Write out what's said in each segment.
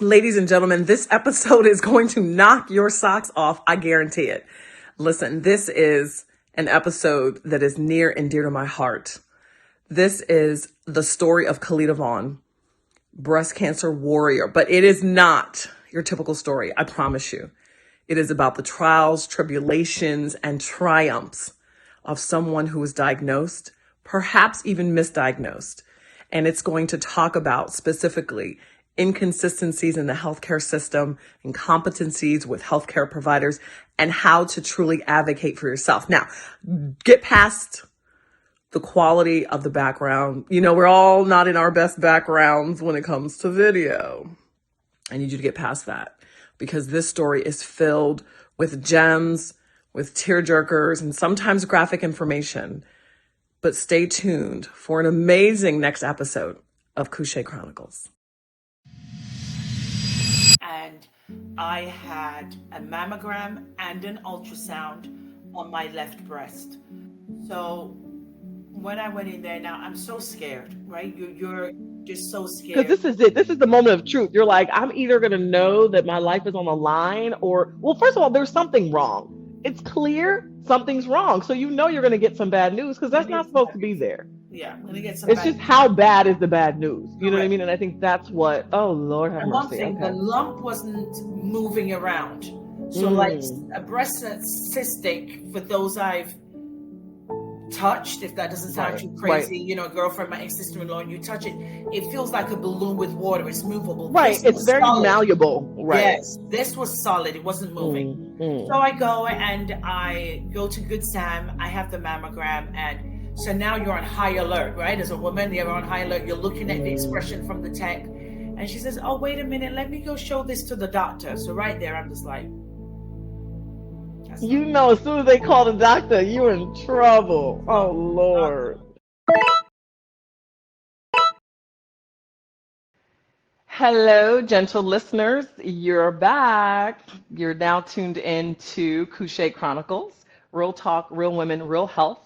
Ladies and gentlemen, this episode is going to knock your socks off. I guarantee it. Listen, this is an episode that is near and dear to my heart. This is the story of Khalida Vaughn, breast cancer warrior, but it is not your typical story. I promise you. It is about the trials, tribulations, and triumphs of someone who was diagnosed, perhaps even misdiagnosed. And it's going to talk about specifically inconsistencies in the healthcare system, incompetencies with healthcare providers, and how to truly advocate for yourself. Now, get past the quality of the background. You know, we're all not in our best backgrounds when it comes to video. I need you to get past that because this story is filled with gems, with tearjerkers, and sometimes graphic information. But stay tuned for an amazing next episode of Kushae Chronicles. And I had a mammogram and an ultrasound on my left breast. So when I went in there, now I'm so scared, right? You're just so scared. Because this is it. This is the moment of truth. You're like, I'm either going to know that my life is on the line or, well, first of all, there's something wrong. It's clear something's wrong. So you know you're going to get some bad news because that's not supposed to be there. Yeah, I'm gonna get some. It's just how bad is the bad news? You know what I mean? And I think that's what. Oh Lord, have mercy. The lump wasn't moving around. So like a breast that's cystic, for those I've touched, if that doesn't sound too crazy, you know, a girlfriend, my ex-sister-in-law, and you touch it, it feels like a balloon with water. It's movable. Right. It's very malleable. Right. Yes. This was solid. It wasn't moving. So I go to Good Sam. I have the mammogram, and so now you're on high alert, right? As a woman, you're on high alert. You're looking at the expression from the tech. And she says, oh, wait a minute. Let me go show this to the doctor. So right there, I'm just like. You know, as soon as they call the doctor, you're in trouble. Oh, Lord. Hello, gentle listeners. You're back. You're now tuned in to Kushae Chronicles. Real talk, real women, real health.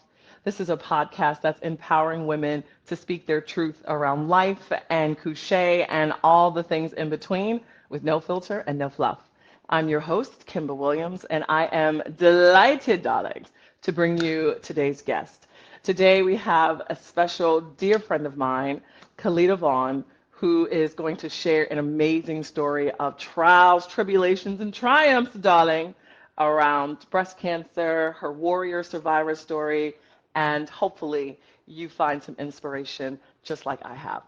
This is a podcast that's empowering women to speak their truth around life and Kushae and all the things in between with no filter and no fluff. I'm your host, Kimba Williams, and I am delighted, darlings, to bring you today's guest. Today we have a special dear friend of mine, Khalida Vaughn, who is going to share an amazing story of trials, tribulations, and triumphs, darling, around breast cancer, her warrior survivor story, and hopefully you find some inspiration just like I have.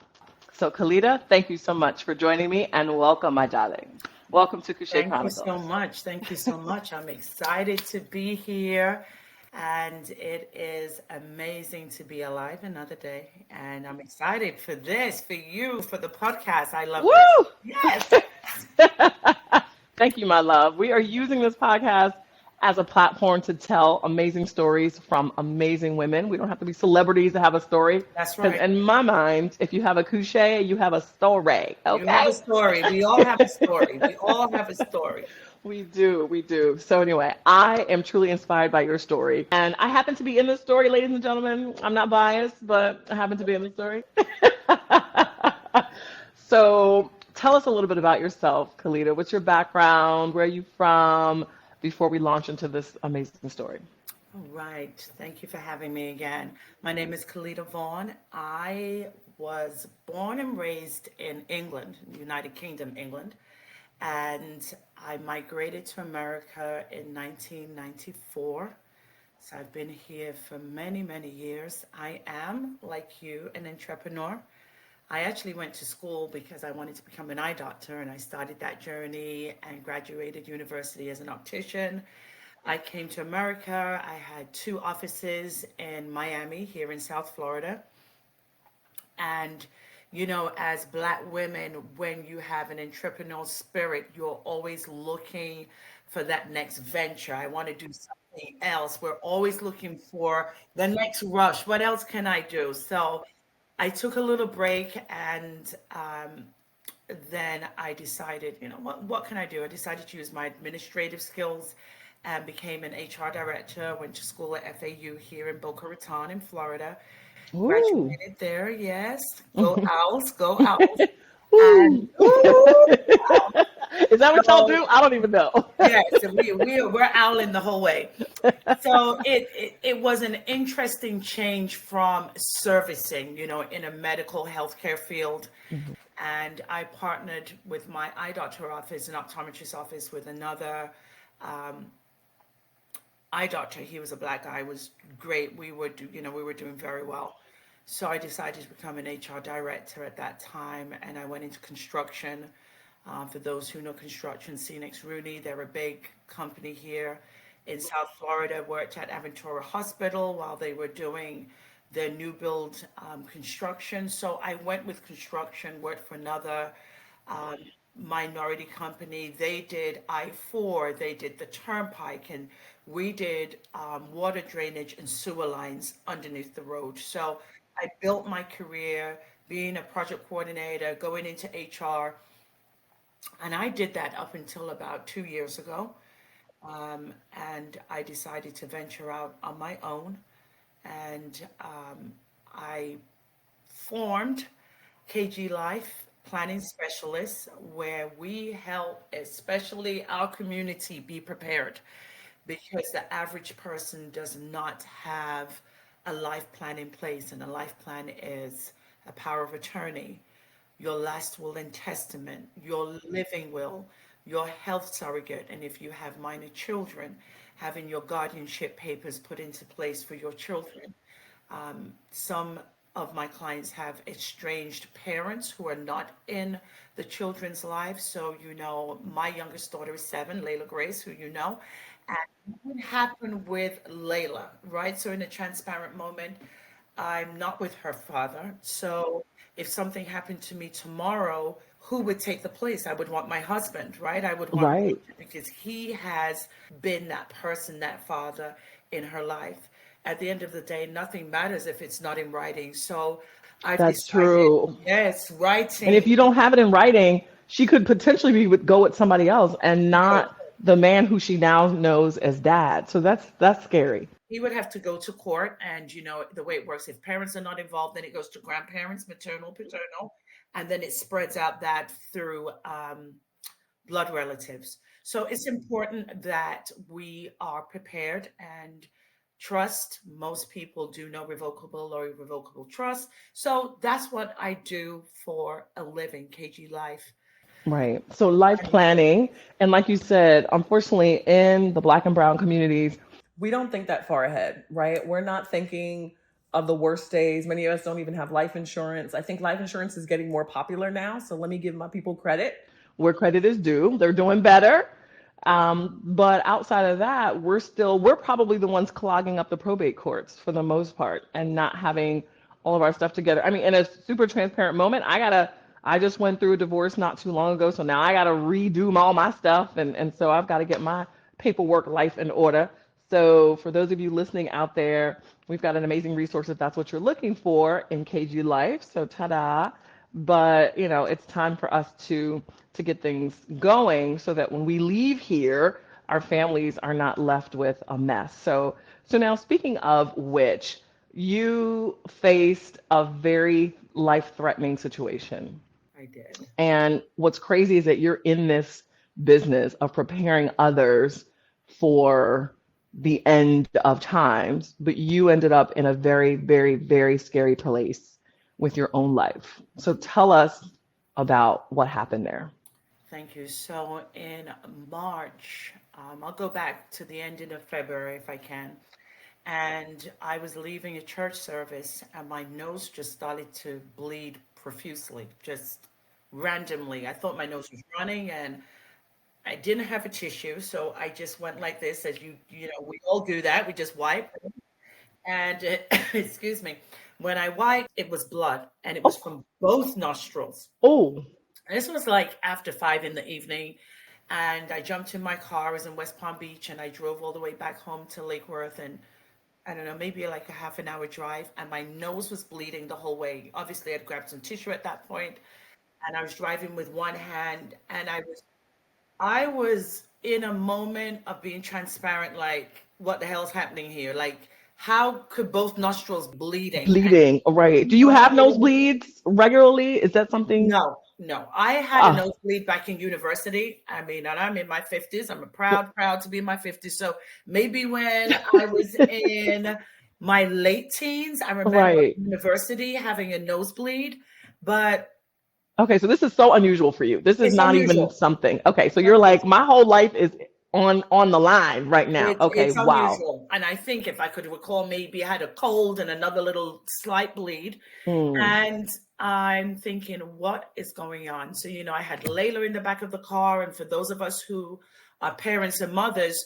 So Khalida, thank you so much for joining me and welcome, my darling. Welcome to Kushae Chronicles. Thank you so much. Thank you so much. I'm excited to be here. And it is amazing to be alive another day. And I'm excited for this, for you, for the podcast. I love Woo! it. Yes. Thank you, my love. We are using this podcast as a platform to tell amazing stories from amazing women. We don't have to be celebrities to have a story. That's right. Because in my mind, if you have a Kushae, you have a story. Okay? You have a story. We all have a story. We all have a story. We do. So anyway, I am truly inspired by your story. And I happen to be in this story, ladies and gentlemen. I'm not biased, but I happen to be in the story. So tell us a little bit about yourself, Khalida. What's your background? Where are you from? Before we launch into this amazing story. All right. Thank you for having me again. My name is Khalida Vaughn. I was born and raised in England, United Kingdom, England. And I migrated to America in 1994. So I've been here for many, many years. I am, like you, an entrepreneur. I actually went to school because I wanted to become an eye doctor, and I started that journey and graduated university as an optician. I came to America. I had 2 offices in Miami, here in South Florida. And, you know, as Black women, when you have an entrepreneurial spirit, you're always looking for that next venture. I want to do something else. We're always looking for the next rush. What else can I do? So I took a little break, and then I decided, you know, what can I do? I decided to use my administrative skills and became an HR director, went to school at FAU here in Boca Raton in Florida. Ooh. Graduated there, yes. Go Owls, go Owls. And that what y'all So do? I don't even know. yes, we're owling the whole way. So it was an interesting change from servicing, in a medical healthcare field. Mhm. And I partnered with my eye doctor office, an optometrist office, with another eye doctor. He was a black guy, was great. We were doing very well. So I decided to become an HR director at that time, and I went into construction. For those who know construction, Phoenix Rooney, they're a big company here in South Florida. Worked at Aventura Hospital while they were doing their new build construction. So I went with construction, worked for another um, minority company. They did I-4, they did the turnpike, and we did water drainage and sewer lines underneath the road. So I built my career being a project coordinator, going into HR, and I did that up until about 2 years ago. And I decided to venture out on my own. And I formed KG Life Planning Specialists, where we help, especially our community, be prepared because the average person does not have a life plan in place. And a life plan is a power of attorney, your last will and testament, your living will, your health surrogate, and if you have minor children, having your guardianship papers put into place for your children. Some of my clients have estranged parents who are not in the children's lives. So, my youngest daughter is 7, Layla Grace, who you know. And what happened with Layla, right? So, in a transparent moment, I'm not with her father. So, if something happened to me tomorrow, who would take the place? I would want my husband, right? I would want Right. Richard because he has been that person, that father in her life. At the end of the day, nothing matters if it's not in writing. So I've That's decided, true. yes, And if writing. you don't have it in writing, she could potentially go with somebody else and not the man who she now knows as dad. So that's scary. He would have to go to court, and the way it works, if parents are not involved, then it goes to grandparents, maternal, paternal, and then it spreads out that through blood relatives. So it's important that we are prepared and trust. Most people do know revocable or irrevocable trust. So that's what I do for a living, KG Life. Right. So life planning, and like you said, unfortunately, in the Black and Brown communities, We don't think that far ahead, right? We're not thinking of the worst days. Many of us don't even have life insurance. I think life insurance is getting more popular now. So let me give my people credit. where credit is due, they're doing better. But outside of that, we're probably the ones clogging up the probate courts for the most part and not having all of our stuff together. I mean, in a super transparent moment, I just went through a divorce not too long ago, so now I gotta redo all my stuff, and so I've got to get my paperwork life in order. So for those of you listening out there, we've got an amazing resource if that's what you're looking for in KG Life. So ta-da. But it's time for us to get things going so that when we leave here, our families are not left with a mess. So now speaking of which, you faced a very life-threatening situation. I did. And what's crazy is that you're in this business of preparing others for the end of times, but you ended up in a very, very, very scary place with your own life. So tell us about what happened there. Thank you. So in March, I'll go back to the ending of February if I can. And I was leaving a church service, and my nose just started to bleed profusely, just randomly. I thought my nose was running, and I didn't have a tissue, so I just went like this, as we all do that. We just wipe, and excuse me. When I wiped, it was blood, and it was Oh, from both nostrils. oh, This was like after 5 in the evening, and I jumped in my car. I was in West Palm Beach, and I drove all the way back home to Lake Worth, and I don't know, maybe like a half an hour drive, and my nose was bleeding the whole way. Obviously, I'd grabbed some tissue at that point, and I was driving with one hand, and I was in a moment of being transparent, like, what the hell's happening here? Like, how could both nostrils bleeding? And bleeding. All right. Do you have no, nosebleeds regularly? Is that something? no, No. I had a Ah, nosebleed back in university. I mean, and I'm in my 50s. I'm a proud to be in my 50s. So maybe when I was in my late teens, I remember right. university having a nosebleed, but Okay, so this is so unusual for you. This is it's not even unusual. something. Okay, so It's you're like, unusual. my whole life is on the line right now. Okay, It's wow. unusual. And I think if I could recall, maybe I had a cold and another little slight bleed. Mm, And I'm thinking, what is going on? So, I had Layla in the back of the car. And for those of us who are parents and mothers,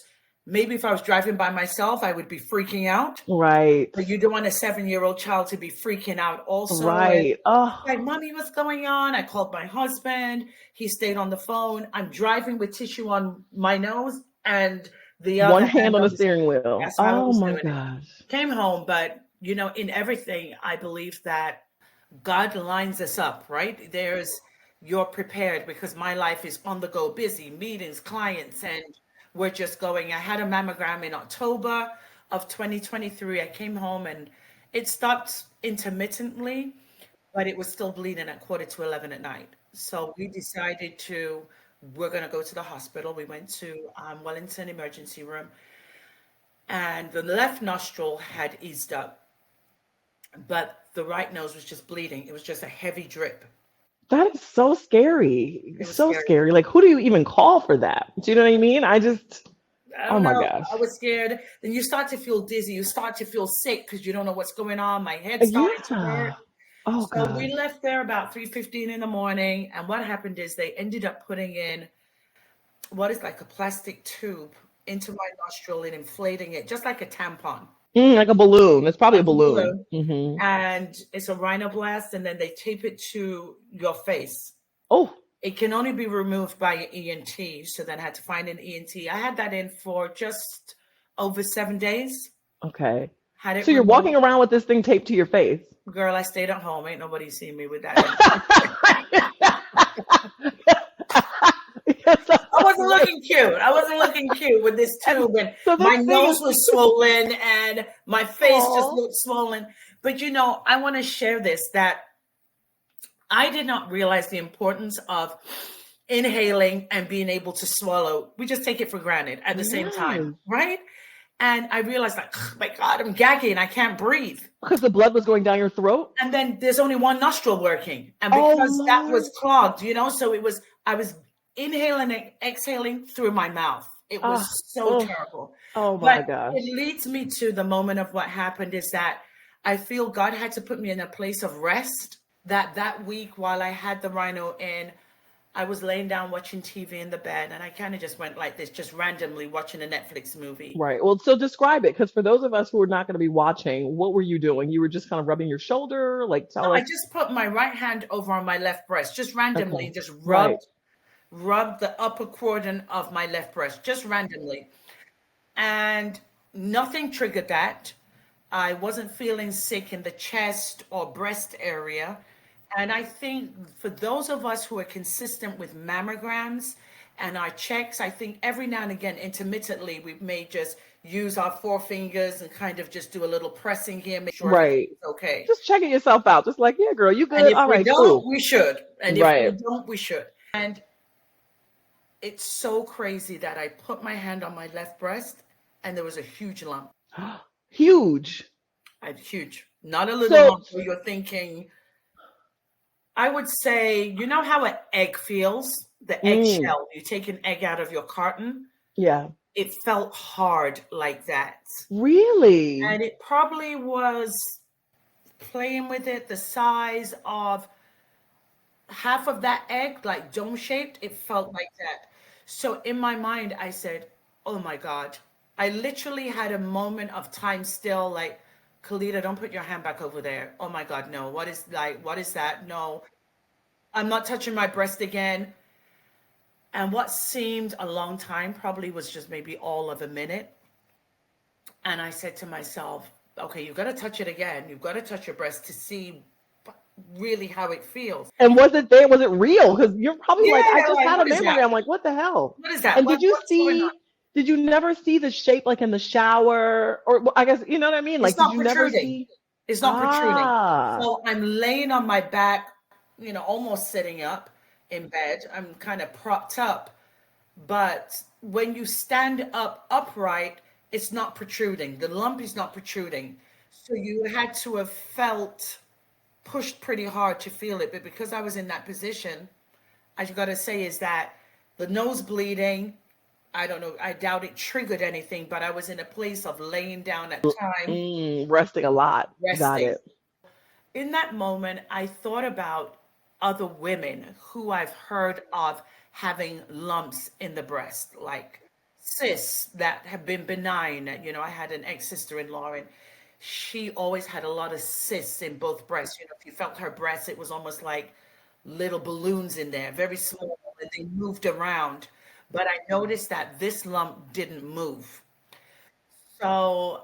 maybe if I was driving by myself, I would be freaking out. right. But you don't want a 7-year-old child to be freaking out also. And Right. Oh, like, mommy, what's going on? I called my husband. He stayed on the phone. I'm driving with tissue on my nose and the one other hand hand on the on the. steering wheel. That's how I Oh was my doing it. gosh. Came home, but in everything, I believe that God lines us up, right? You're prepared because my life is on the go, busy, meetings, clients, and we're just going. I had a mammogram in October of 2023. I came home and it stopped intermittently, but it was still bleeding at quarter to 11 at night. So we're going to go to the hospital. We went to Wellington emergency room, and the left nostril had eased up, but the right nose was just bleeding. It was just a heavy drip. That is so scary. It was So scary. scary. Like, who do you even call for that? Do you know what I mean? I Oh don't my know. gosh. I was scared. Then you start to feel dizzy. You start to feel sick because you don't know what's going on. My head started to hurt. Yeah. Oh So we gosh. left there about 3:15 in the morning. And what happened is they ended up putting in what is like a plastic tube into my nostril and inflating it, just like a tampon, Like a balloon. It's probably a like a balloon. balloon. Hmm. And it's a rhinoblast, and then they tape it to your face. Oh, It can only be removed by an ENT. So then I had to find an ENT. I had that in for just over 7 days. okay. Had it So you're removed. walking around with this thing taped to your face. Girl, I stayed at home. Ain't nobody seen me with that in. Yes, I wasn't right. looking cute. I wasn't looking cute with this And tube, and so this my thing nose is, was swollen and my face just oh, looked swollen. But I want to share this, that I did not realize the importance of inhaling and being able to swallow. We just take it for granted at the same time, yes. right? And I realized, like, oh my God, I'm gagging. I can't breathe. Because the blood was going down your throat. And then there's only one nostril working. And Oh because that my. was clogged, so I was inhaling and exhaling through my mouth. It was Ah, so oh, terrible. oh my But gosh. it leads me to the moment of what happened is that I feel God had to put me in a place of rest. That week while I had the rhino in, I was laying down watching TV in the bed, and I kind of just went like this, just randomly watching a Netflix movie. Right. Well, so describe it, because for those of us who are not going to be watching, what were you doing? You were just kind of rubbing your shoulder, like No, tell I us. just put my right hand over on my left breast, just randomly, Okay. just Right. rubbed the upper quadrant of my left breast, just randomly. And nothing triggered that. I wasn't feeling sick in the chest or breast area. And I think for those of us who are consistent with mammograms and our checks, I think every now and again, intermittently, we may just use our forefingers and kind of just do a little pressing here, make sure everything's Right. okay. Just checking yourself out. Just like, yeah, girl, you And good? if All we right, don't, cool. we should. And if we Right. don't, we should. And it's so crazy that I put my hand on my left breast and there was a huge lump. Huge. Huge. Not a little So, lump where you're thinking, I would say, you know how an egg feels? The mm, eggshell. You take an egg out of your carton. yeah. It felt hard like that. Really? And it probably was playing with it the size of half of that egg, like dome shaped. It felt like that. So in my mind, I said, oh my God. I literally had a moment of time still, like, Kalita, don't put your hand back over there. Oh my God, no. What is that? No, I'm not touching my breast again. And what seemed a long time probably was just maybe all of a minute. And I said to myself, okay, you've got to touch it again. You've got to touch your breast to see really how it feels. And was it there? Was it real? Because you're probably Yeah, like, I they're just like, had a what is that? mammogram. Like, what the hell? What is that? And What's going on? did you never see the shape like in the shower? Or well, I guess, you know what I mean? It's Like, did not you never protruding. see? It's not protruding. Ah, So I'm laying on my back, almost sitting up. in bed. I'm kind of propped up, but when you stand up upright, it's not protruding. The lump is not protruding. So you had to have felt pushed pretty hard to feel it. But because I was in that position, I got to say is that the nose bleeding, I don't know, I doubt it triggered anything, but I was in a place of laying down at the time, Resting a lot. Got resting. it. In that moment, I thought about other women who I've heard of having lumps in the breast, like cysts that have been benign. You know, I had an ex-sister-in-law, and she always had a lot of cysts in both breasts. You know, if you felt her breasts, it was almost like little balloons in there, very small, and they moved around. But I noticed that this lump didn't move. So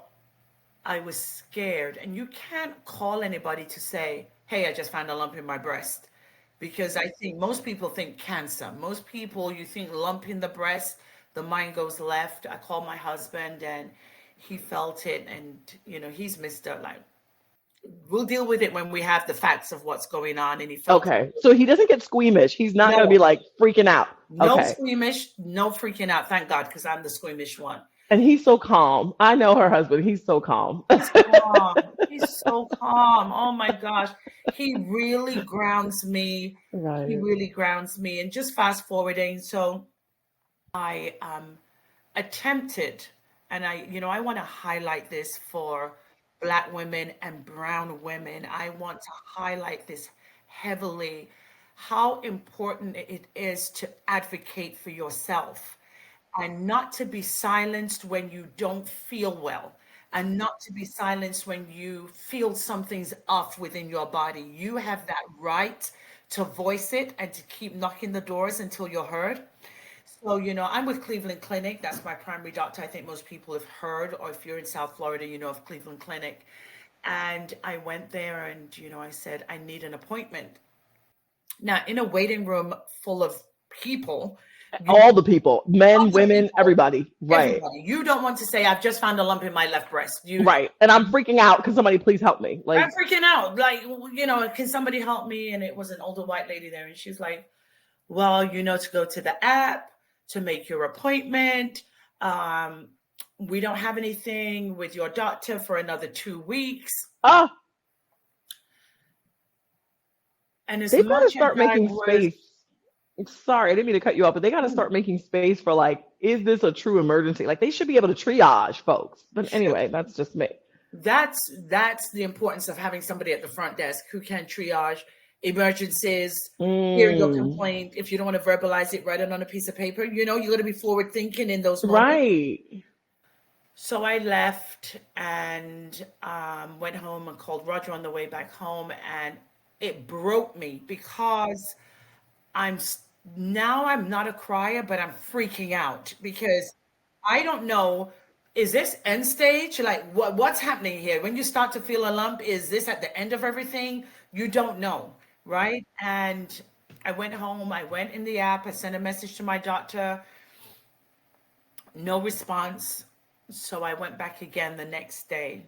I was scared. And you can't call anybody to say, hey, I just found a lump in my breast. Because I think most people think cancer. Most people, you think lump in the breast, the mind goes left. I called my husband and he felt it. And, you know, he's Mr. Like, we'll deal with it when we have the facts of what's going on. And he felt it. Okay. So he doesn't get squeamish. He's not going to be No, like freaking out. no Okay. squeamish, no freaking out. Thank God, because I'm the squeamish one. And he's so calm. I know her husband. He's so calm. He's calm. He's so calm. Oh my gosh. He really grounds me. He Right. really grounds me. And just fast forwarding, so I attempted, and I want to highlight this for Black women and brown women. I want to highlight this heavily, how important it is to advocate for yourself and not to be silenced when you don't feel well, and not to be silenced when you feel something's off within your body. You have that right to voice it and to keep knocking the doors until you're heard. So, I'm with Cleveland Clinic. That's my primary doctor. I think most people have heard, or if you're in South Florida, you know of Cleveland Clinic. And I went there and, I said, I need an appointment. Now, in a waiting room full of people, you All the people, men, other women, people, everybody. Right. everybody, you don't want to say, I've just found a lump in my left breast. Right. And I'm freaking out. Can somebody please help me? I'm Like, freaking out. Like, can somebody help me? And it was an older white lady there. And she's like, well, to go to the app to make your appointment. Um, we don't have anything with your doctor for another 2 weeks. oh, And as they got to much as start I making was, space. Sorry, I didn't mean to cut you off, but they got to start making space for like, is this a true emergency? Like, they should be able to triage folks. But should. anyway, that's just me. That's the importance of having somebody at the front desk who can triage emergencies, hear your Mm, complaint. If you don't want to verbalize it, write it on a piece of paper. You got to be forward thinking in those moments. right. So I left and went home and called Roger on the way back home, and it broke me because I'm now I'm not a crier, but I'm freaking out because I don't know. Is this end stage? Like what's happening here? When you start to feel a lump, is this at the end of everything? You don't know, right? And I went home, I went in the app, I sent a message to my doctor, no response. So I went back again the next day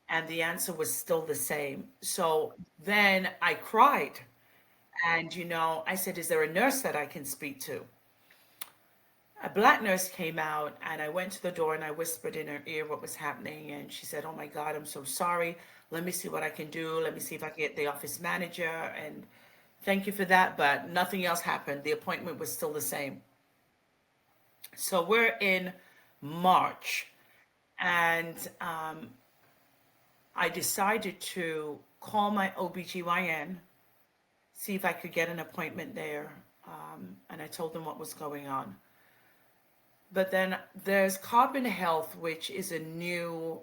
and the answer was still the same. So then I cried and, I said, is there a nurse that I can speak to? A Black nurse came out and I went to the door and I whispered in her ear what was happening. And she said, oh my God, I'm so sorry. Let me see what I can do. Let me see if I can get the office manager. And thank you for that. But nothing else happened. The appointment was still the same. So we're in March and I decided to call my OBGYN, see if I could get an appointment there. And I told them what was going on. But then there's Carbon Health, which is a new,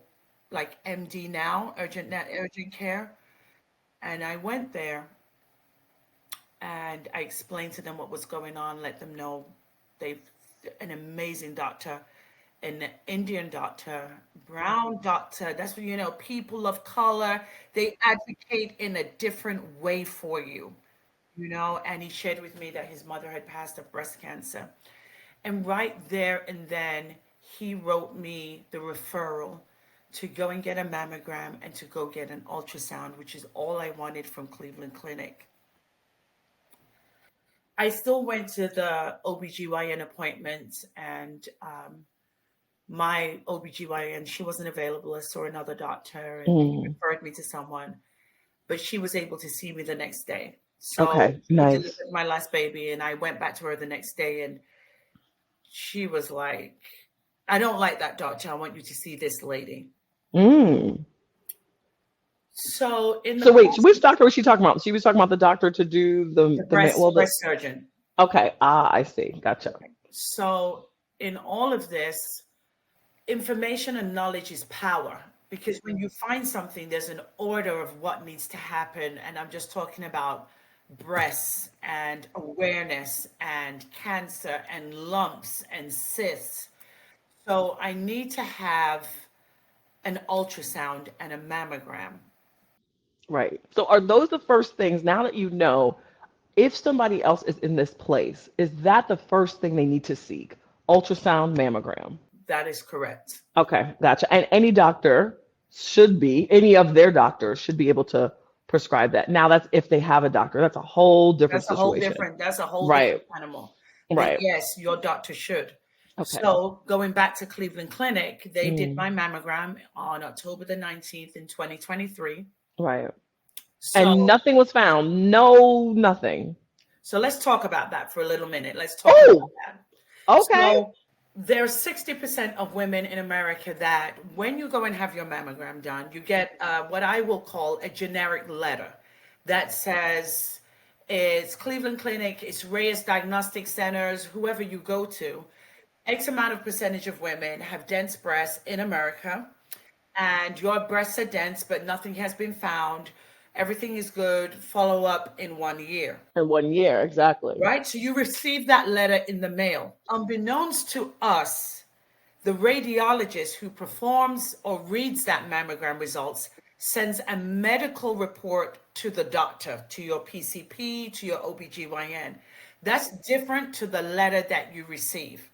like MD now, urgent care. And I went there and I explained to them what was going on, let them know they've an amazing doctor, an Indian doctor, brown doctor. That's what people of color, they advocate in a different way for you, and he shared with me that his mother had passed of breast cancer. And right there and then, he wrote me the referral to go and get a mammogram and to go get an ultrasound, which is all I wanted from Cleveland Clinic. I still went to the OBGYN appointment, and my OBGYN, she wasn't available. I saw another doctor and he Mm. referred me to someone, but she was able to see me the next day. So Okay, she nice. delivered my last baby, and I went back to her the next day, and she was like, I don't like that doctor. I want you to see this lady. Mm. So in the So wait, course which of doctor was she talking about? She was talking about the doctor to do the well, breast surgeon. okay. I see. Gotcha. So in all of this, information and knowledge is power, because when you find something, there's an order of what needs to happen. And I'm just talking about breasts and awareness and cancer and lumps and cysts. So I need to have an ultrasound and a mammogram. Right. So are those the first things now that you know if somebody else is in this place, is that the first thing they need to seek? Ultrasound, mammogram. That is correct. Okay, gotcha. And any of their doctors should be able to prescribe that. Now that's if they have a doctor. That's a whole different situation. That's a whole different Right. animal. But Right. yes, your doctor should. Okay. So going back to Cleveland Clinic, they did Mm, my mammogram on October the 19th in 2023. right. And So nothing was found. No, nothing. so let's talk about that for a little minute. Let's talk about Oh, that. okay. So there's 60% of women in America that when you go and have your mammogram done, you get what I will call a generic letter that says it's Cleveland Clinic, it's Reyes Diagnostic Centers, whoever you go to. X amount of percentage of women have dense breasts in America, and your breasts are dense, but nothing has been found. Everything is good. Follow up in 1 year. In 1 year, exactly. Right? So you receive that letter in the mail. Unbeknownst to us, the radiologist who performs or reads that mammogram results sends a medical report to the doctor, to your PCP, to your OBGYN. That's different to the letter that you receive.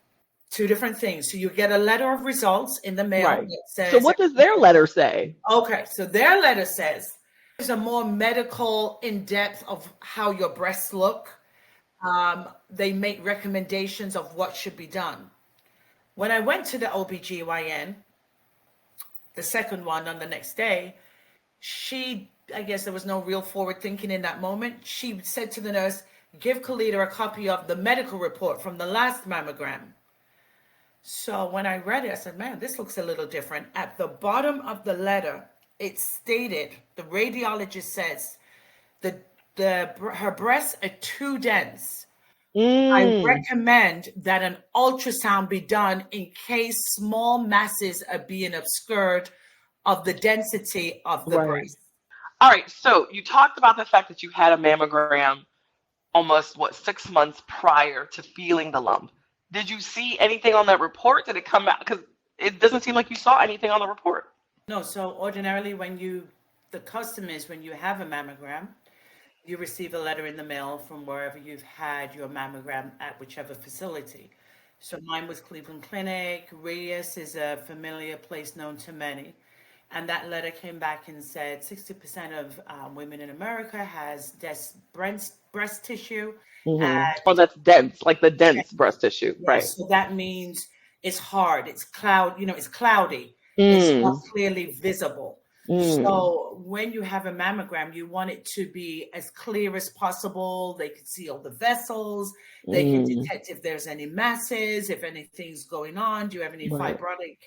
Two different things. So you get a letter of results in the mail Right. that So says, what does their letter say? okay, so their letter says, there's a more medical in-depth of how your breasts look. They make recommendations of what should be done. When I went to the OBGYN, the second one on the next day, I guess there was no real forward thinking in that moment. She said to the nurse, give Kalita a copy of the medical report from the last mammogram. So when I read it, I said, man, this looks a little different. At the bottom of the letter, it stated, the radiologist says, her breasts are too dense. I recommend that an ultrasound be done in case small masses are being obscured of the density of the Right. breast. All right. So you talked about the fact that you had a mammogram almost 6 months prior to feeling the lump. Did you see anything on that report? Did it come out? Because it doesn't seem like you saw anything on the report. No, so ordinarily the custom is when you have a mammogram, you receive a letter in the mail from wherever you've had your mammogram at whichever facility. So mine was Cleveland Clinic. Reyes is a familiar place known to many. And that letter came back and said 60% of women in America has breast tissue. And Oh, that's dense, like the dense breast tissue. Right. yes, so that means it's hard, it's cloudy, it's not Mm, clearly visible. mm, So when you have a mammogram, you want it to be as clear as possible. They can see all the vessels. They can mm. detect if there's any masses, if anything's going on. Do you have any Right. fibrotic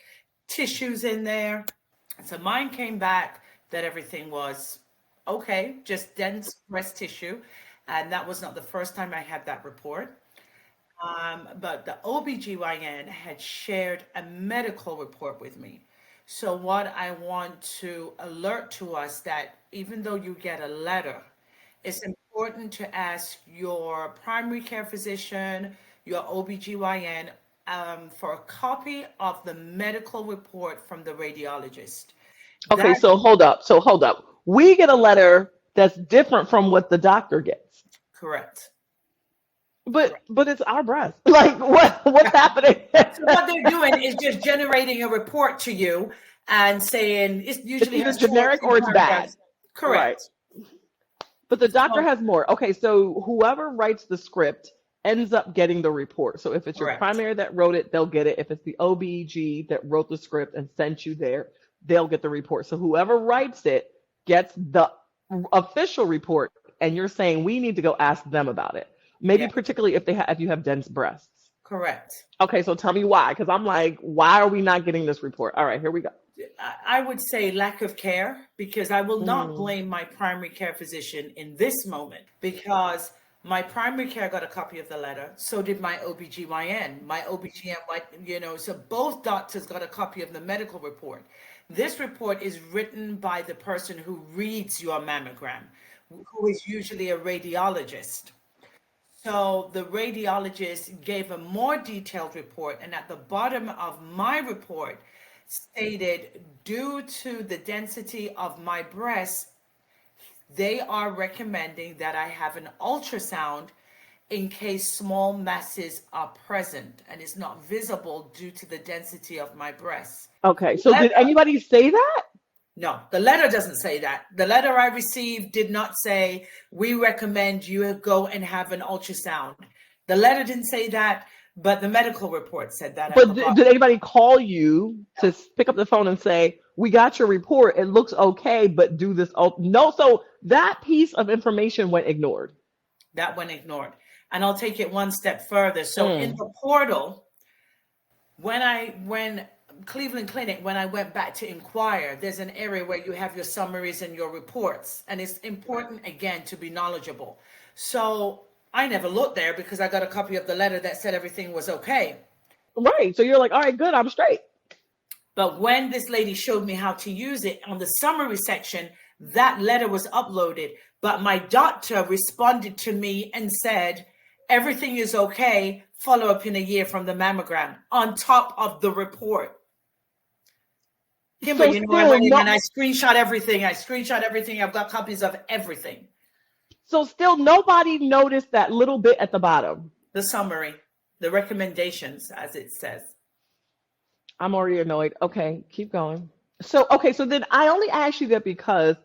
tissues in there? So mine came back that everything was okay, just dense breast tissue. And that was not the first time I had that report. But the OBGYN had shared a medical report with me. So what I want to alert to us that even though you get a letter, it's important to ask your primary care physician, your OBGYN, for a copy of the medical report from the radiologist. Okay. That So hold up. We get a letter that's different from what the doctor gets, correct. but it's our breast. Like what's happening? So what they're doing is just generating a report to you and saying it It's usually either has two or generic three or it's bad. paragraphs. Right. Correct. But the doctor So, has more. Okay, so whoever writes the script ends up getting the report. So if it's your correct. primary that wrote it, they'll get it. If it's the OBG that wrote the script and sent you there, they'll get the report. So whoever writes it gets the official report, and you're saying we need to go ask them about it. Maybe Yeah, particularly if if you have dense breasts. correct. Okay, so tell me why, because I'm like, why are we not getting this report? All right, here we go. I would say lack of care, because I will not Mm. blame my primary care physician in this moment, because my primary care got a copy of the letter. So did my OBGYN. My OBGYN, so both doctors got a copy of the medical report. This report is written by the person who reads your mammogram, who is usually a radiologist. So the radiologist gave a more detailed report, and at the bottom of my report stated, due to the density of my breasts, they are recommending that I have an ultrasound in case small masses are present and it's not visible due to the density of my breasts. Okay, so did anybody say that? No, the letter doesn't say that. The letter I received did not say, we recommend you go and have an ultrasound. The letter didn't say that, but the medical report said that at the But bottom. did anybody call you to pick up the phone and say, we got your report, it looks okay, but do this? No, so that piece of information went ignored. That went ignored. And I'll take it one step further. So in Mm. the portal, when Cleveland Clinic, when I went back to inquire, there's an area where you have your summaries and your reports. And it's important, again, to be knowledgeable. So I never looked there because I got a copy of the letter that said everything was okay. Right, so you're like, all right, good, I'm straight. But when this lady showed me how to use it on the summary section, that letter was uploaded. But my doctor responded to me and said, everything is okay. Follow up in a year from the mammogram on top of the report. Kimber, So I still went in no, and I screenshot everything. I've got copies of everything. so still nobody noticed that little bit at the bottom. The summary, the recommendations, as it says. I'm already annoyed. Okay, keep going. So, okay, so then I only asked you that because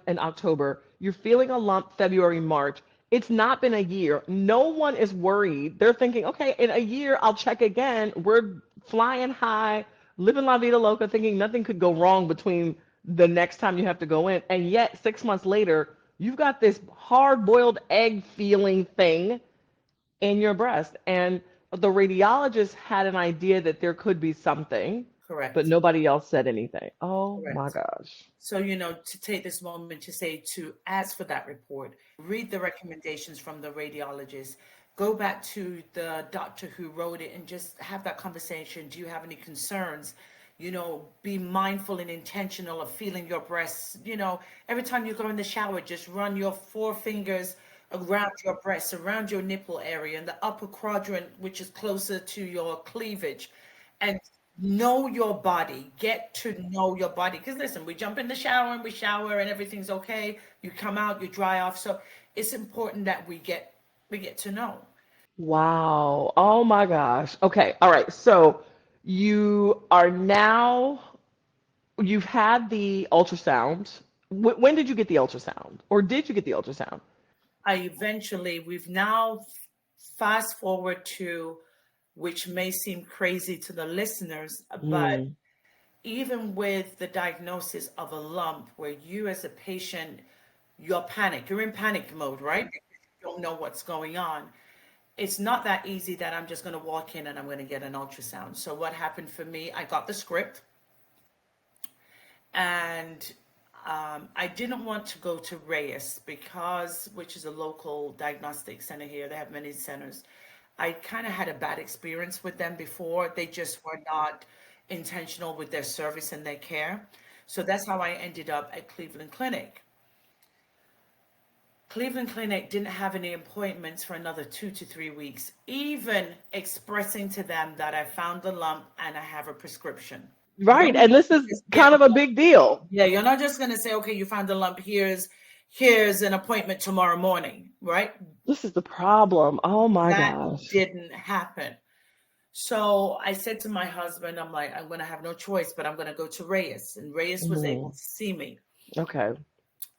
in October, you're feeling a lump February, March. It's not been a year. No one is worried. They're thinking, okay, in a year, I'll check again. We're flying high, living la vida loca, thinking nothing could go wrong between the next time you have to go in. And yet, 6 months later, you've got this hard boiled egg feeling thing in your breast. And the radiologist had an idea that there could be something, but Correct. nobody else said anything. Oh my Correct. gosh. So, to take this moment to say, to ask for that report, read the recommendations from the radiologist, go back to the doctor who wrote it and just have that conversation. Do you have any concerns? Be mindful and intentional of feeling your breasts. Every time you go in the shower, just run your four fingers around your breasts, around your nipple area, and the upper quadrant, which is closer to your cleavage. And know your body. Get to know your body. Because listen, we jump in the shower and we shower and everything's okay. You come out, you dry off. So it's important that we get to know. Wow. Oh my gosh. Okay. All right. So you are now, you've had the ultrasound. When did you get the ultrasound? Or did you get the ultrasound? We've now fast forward to, which may seem crazy to the listeners, but Mm. even with the diagnosis of a lump, where you as a patient, you're in panic mode, right? Because you don't know what's going on. It's not that easy that I'm just going to walk in and I'm going to get an ultrasound. So what happened for me, I got the script, and I didn't want to go to Reyes which is a local diagnostic center here. They have many centers. I kind of had a bad experience with them before. They just were not intentional with their service and their care. So that's how I ended up at Cleveland Clinic. Cleveland Clinic didn't have any appointments for another 2 to 3 weeks, even expressing to them that I found the lump and I have a prescription. You're Right. not And this gonna is just kind of a big deal. yeah, you're not just gonna say, okay, you found the lump. Here's an appointment tomorrow morning, right? This is the problem. Oh my That gosh. didn't happen. So I said to my husband, I'm like, I'm gonna have no choice, but I'm gonna go to Reyes, and Reyes was able Mhm. to see me. Okay.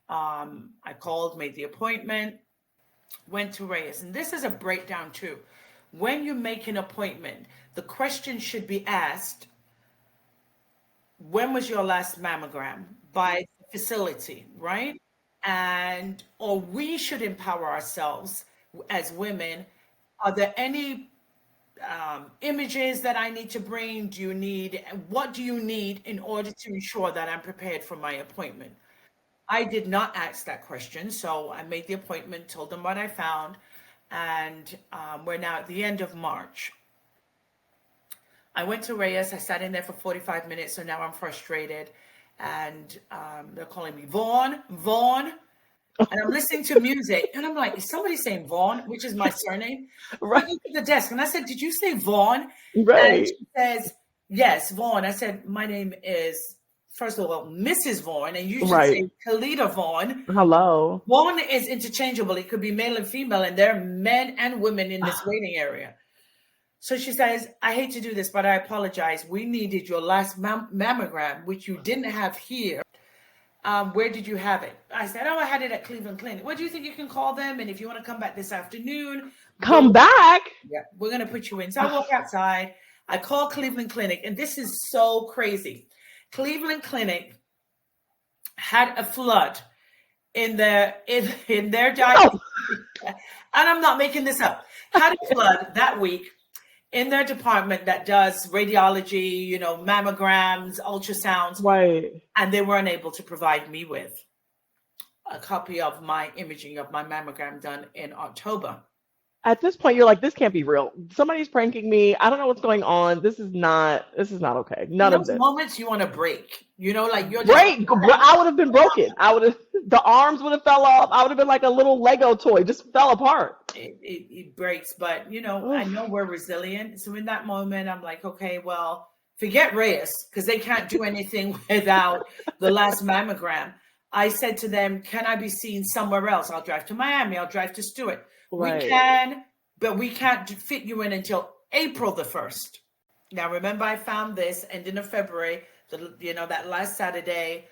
I called, made the appointment, went to Reyes. And this is a breakdown too. When you make an appointment, the question should be asked, when was your last mammogram by the facility, right? And, or we should empower ourselves as women. Are there any images that I need to bring? What do you need in order to ensure that I'm prepared for my appointment? I did not ask that question. So I made the appointment, told them what I found, and we're now at the end of March. I went to Reyes. I sat in there for 45 minutes. So now I'm frustrated. And they're calling me Vaughn, Vaughn. And I'm listening to music. And I'm like, is somebody saying Vaughn, which is my surname? So I Right. go to the desk and I said, did you say Vaughn? And Right. she says, yes, Vaughn. I said, my name is, first of all, Mrs. Vaughn. And you should say Right. Kalita Vaughn. Hello. Vaughn is interchangeable. It could be male and female. And there are men and women in this waiting area. So she says, I hate to do this, but I apologize. We needed your last mammogram, which you didn't have here. Where did you have it? I said, oh, I had it at Cleveland Clinic. What do you think? You can call them, and if you want to come back this afternoon, Come back. yeah, we're going to put you in. So I walk outside. I call Cleveland Clinic, and this is so crazy. Cleveland Clinic had a flood in their diagnosis, and I'm not making this up. Had a flood that week in their department that does radiology, mammograms, ultrasounds. Right. And they weren't able to provide me with a copy of my imaging of my mammogram done in October. At this point, you're like, this can't be real. Somebody's pranking me. I don't know what's going on. This is not okay. In None of those this. moments you want to break, like you're just Break. I would have been broken. The arms would have fell off. I would have been like a little Lego toy, just fell apart. it breaks. But I know we're resilient. So in that moment, I'm like, okay, well, forget Reyes because they can't do anything without the last mammogram. I said to them, can I be seen somewhere else? I'll drive to Miami. I'll drive to Stewart. Right. We can, but we can't fit you in until April the 1st. Now, remember, I found this ending of February, that last Saturday,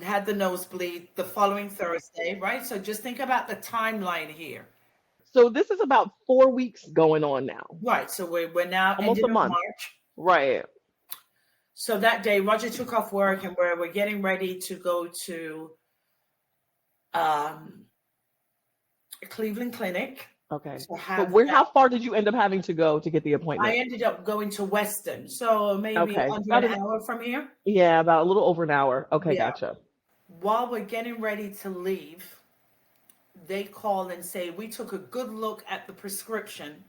had the nosebleed the following Thursday, right? So just think about the timeline here. So this is about 4 weeks going on now. Right. So we're now Almost ending a month. of March. Right. So that day, Roger took off work, and we're getting ready to go to Cleveland Clinic. Okay. So But how far did you end up having to go to get the appointment? I ended up going to Weston, so maybe Okay. under an hour from here. Yeah, about a little over an hour. Okay, Yeah. gotcha. While we're getting ready to leave, they call and say, we took a good look at the prescription,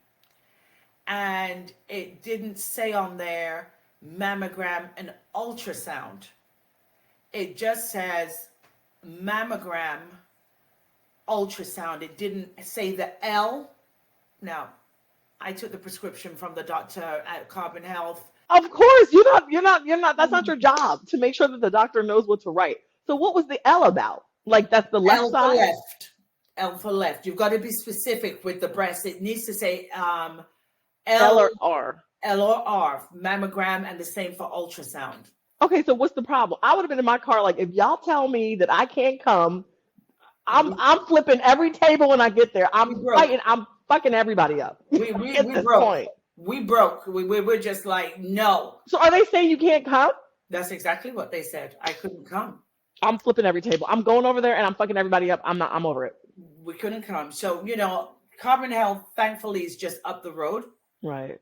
and it didn't say on there mammogram and ultrasound. It just says mammogram, ultrasound. It didn't say the L. Now, I took the prescription from the doctor at Carbon Health. Of course, you're not, that's not your job to make sure that the doctor knows what to write. So what was the L about? Like that's the left L side? for left. L for left. You've got to be specific with the breast. It needs to say L or R. L or R, mammogram, and the same for ultrasound. Okay, so what's the problem? I would have been in my car like, if y'all tell me that I can't come, I'm flipping every table when I get there. I'm fucking everybody up. We at this broke. point. We broke. We're just like, no. So are they saying you can't come? That's exactly what they said. I couldn't come. I'm flipping every table. I'm going over there and I'm fucking everybody up. I'm over it. We couldn't come. So, Carbon Health, thankfully, is just up the road. Right.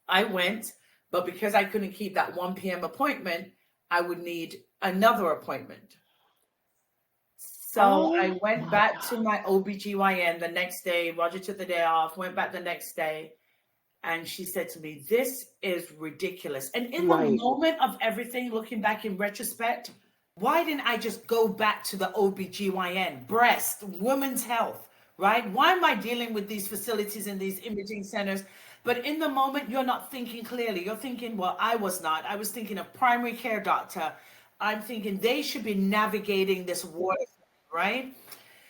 I went, but because I couldn't keep that 1 p.m. appointment, I would need another appointment. So I went back to my OBGYN the next day. Roger took the day off, went back the next day. And she said to me, this is ridiculous. And in the moment of everything, looking back in retrospect, why didn't I just go back to the OBGYN, breast, women's health, right? Why am I dealing with these facilities and these imaging centers? But in the moment, you're not thinking clearly. You're thinking, well, I was not. I was thinking of primary care doctor. I'm thinking they should be navigating this water, right?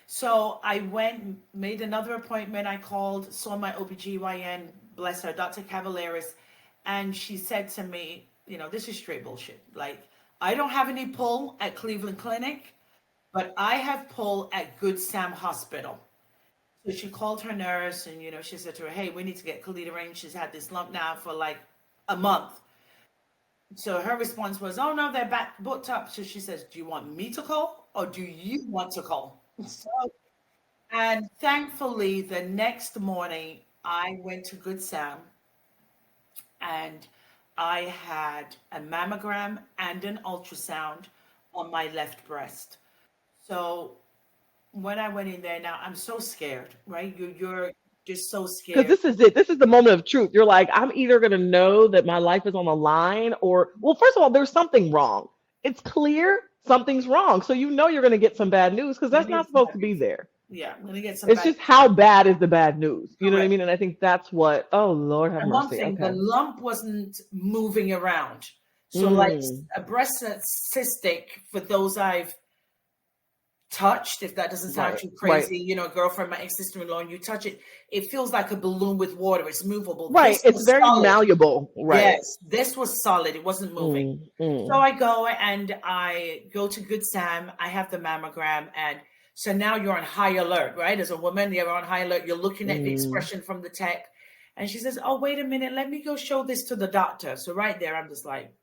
So I went, made another appointment. I called, saw my OBGYN, bless her, Dr. Cavaleris. And she said to me, this is straight bullshit. Like, I don't have any pull at Cleveland Clinic, But I have pulled at Good Sam Hospital. So she called her nurse and, she said to her, hey, we need to get Khalida in. She's had this lump now for like a month. So her response was, oh no, they're back booked up. So she says, do you want me to call or do you want to call? So, and thankfully, the next morning, I went to Good Sam and I had a mammogram and an ultrasound on my left breast. So when I went in there, now I'm so scared, right? You're just so Because scared. this is it. This is the moment of truth. You're like, I'm either going to know that my life is on the line or, well, first of all, there's something wrong. It's clear something's wrong. So you know you're going to get some bad news because I'm gonna that's not get some supposed bad to be news. there. Yeah, I'm gonna get some It's bad just news. how bad is the bad news. You know what I Correct. mean? And I think that's what, oh, Lord have And one mercy. thing, the Okay. lump wasn't moving around. So like Mm, a breast that's cystic, for those I've touched, if that doesn't sound right, too right, crazy, girlfriend, my ex-sister-in-law, and you touch it, it feels like a balloon with water. It's movable. right. This It's was very solid. malleable. Right. Yes, this was solid. It wasn't moving. Mm, So mm, I go and I go to Good Sam. I have the mammogram. And so now you're on high alert, right? As a woman, you're on high alert. You're looking at the mm. expression from the tech. And she says, oh, wait a minute. Let me go show this to the doctor. So right there, I'm just like,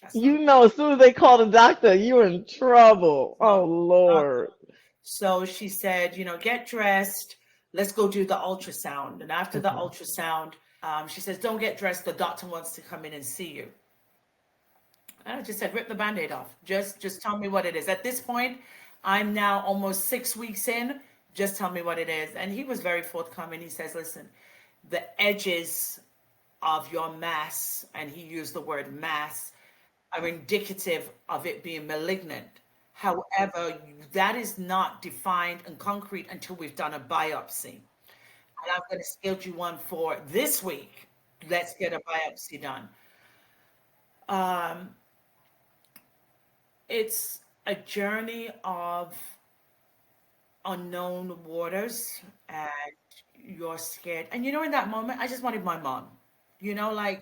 that's not. You know, as soon as they call the doctor, you're in trouble. Not, Oh, not. Lord. So she said, get dressed. Let's go do the ultrasound. And after the Okay. ultrasound, she says, don't get dressed. The doctor wants to come in and see you. And I just said, rip the Band-Aid off. Just tell me what it is. At this point, I'm now almost 6 weeks in. Just tell me what it is. And he was very forthcoming. He says, listen, the edges of your mass, and he used the word mass, are indicative of it being malignant. However, that is not defined and concrete until we've done a biopsy. And I'm going to schedule you one for this week. Let's get a biopsy done. It's a journey of unknown waters, and you're scared. And in that moment, I just wanted my mom. I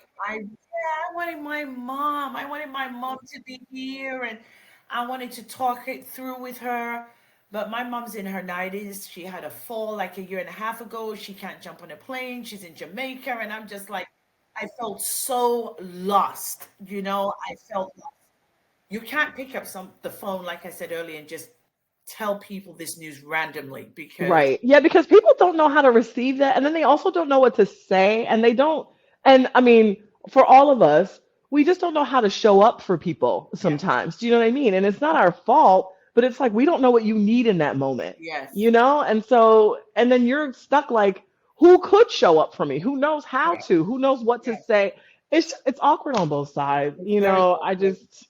wanted my mom. I wanted my mom to be here, and I wanted to talk it through with her. But my mom's in her 90s. She had a fall like a year and a half ago. She can't jump on a plane. She's in Jamaica. And I'm just like, I felt so lost. I felt lost. You can't pick up the phone, like I said earlier, and just tell people this news randomly because Right. Yeah, because people don't know how to receive that. And then they also don't know what to say. And they don't, and I mean, for all of us, we just don't know how to show up for people yeah, sometimes. Do you know what I mean? And it's not our fault, but it's like we don't know what you need in that moment, yes, you know? And so, and then you're stuck like, who could show up for me? Who knows how correct, to? Who knows what to yes, say? It's awkward on both sides. it's You very know, I awkward. just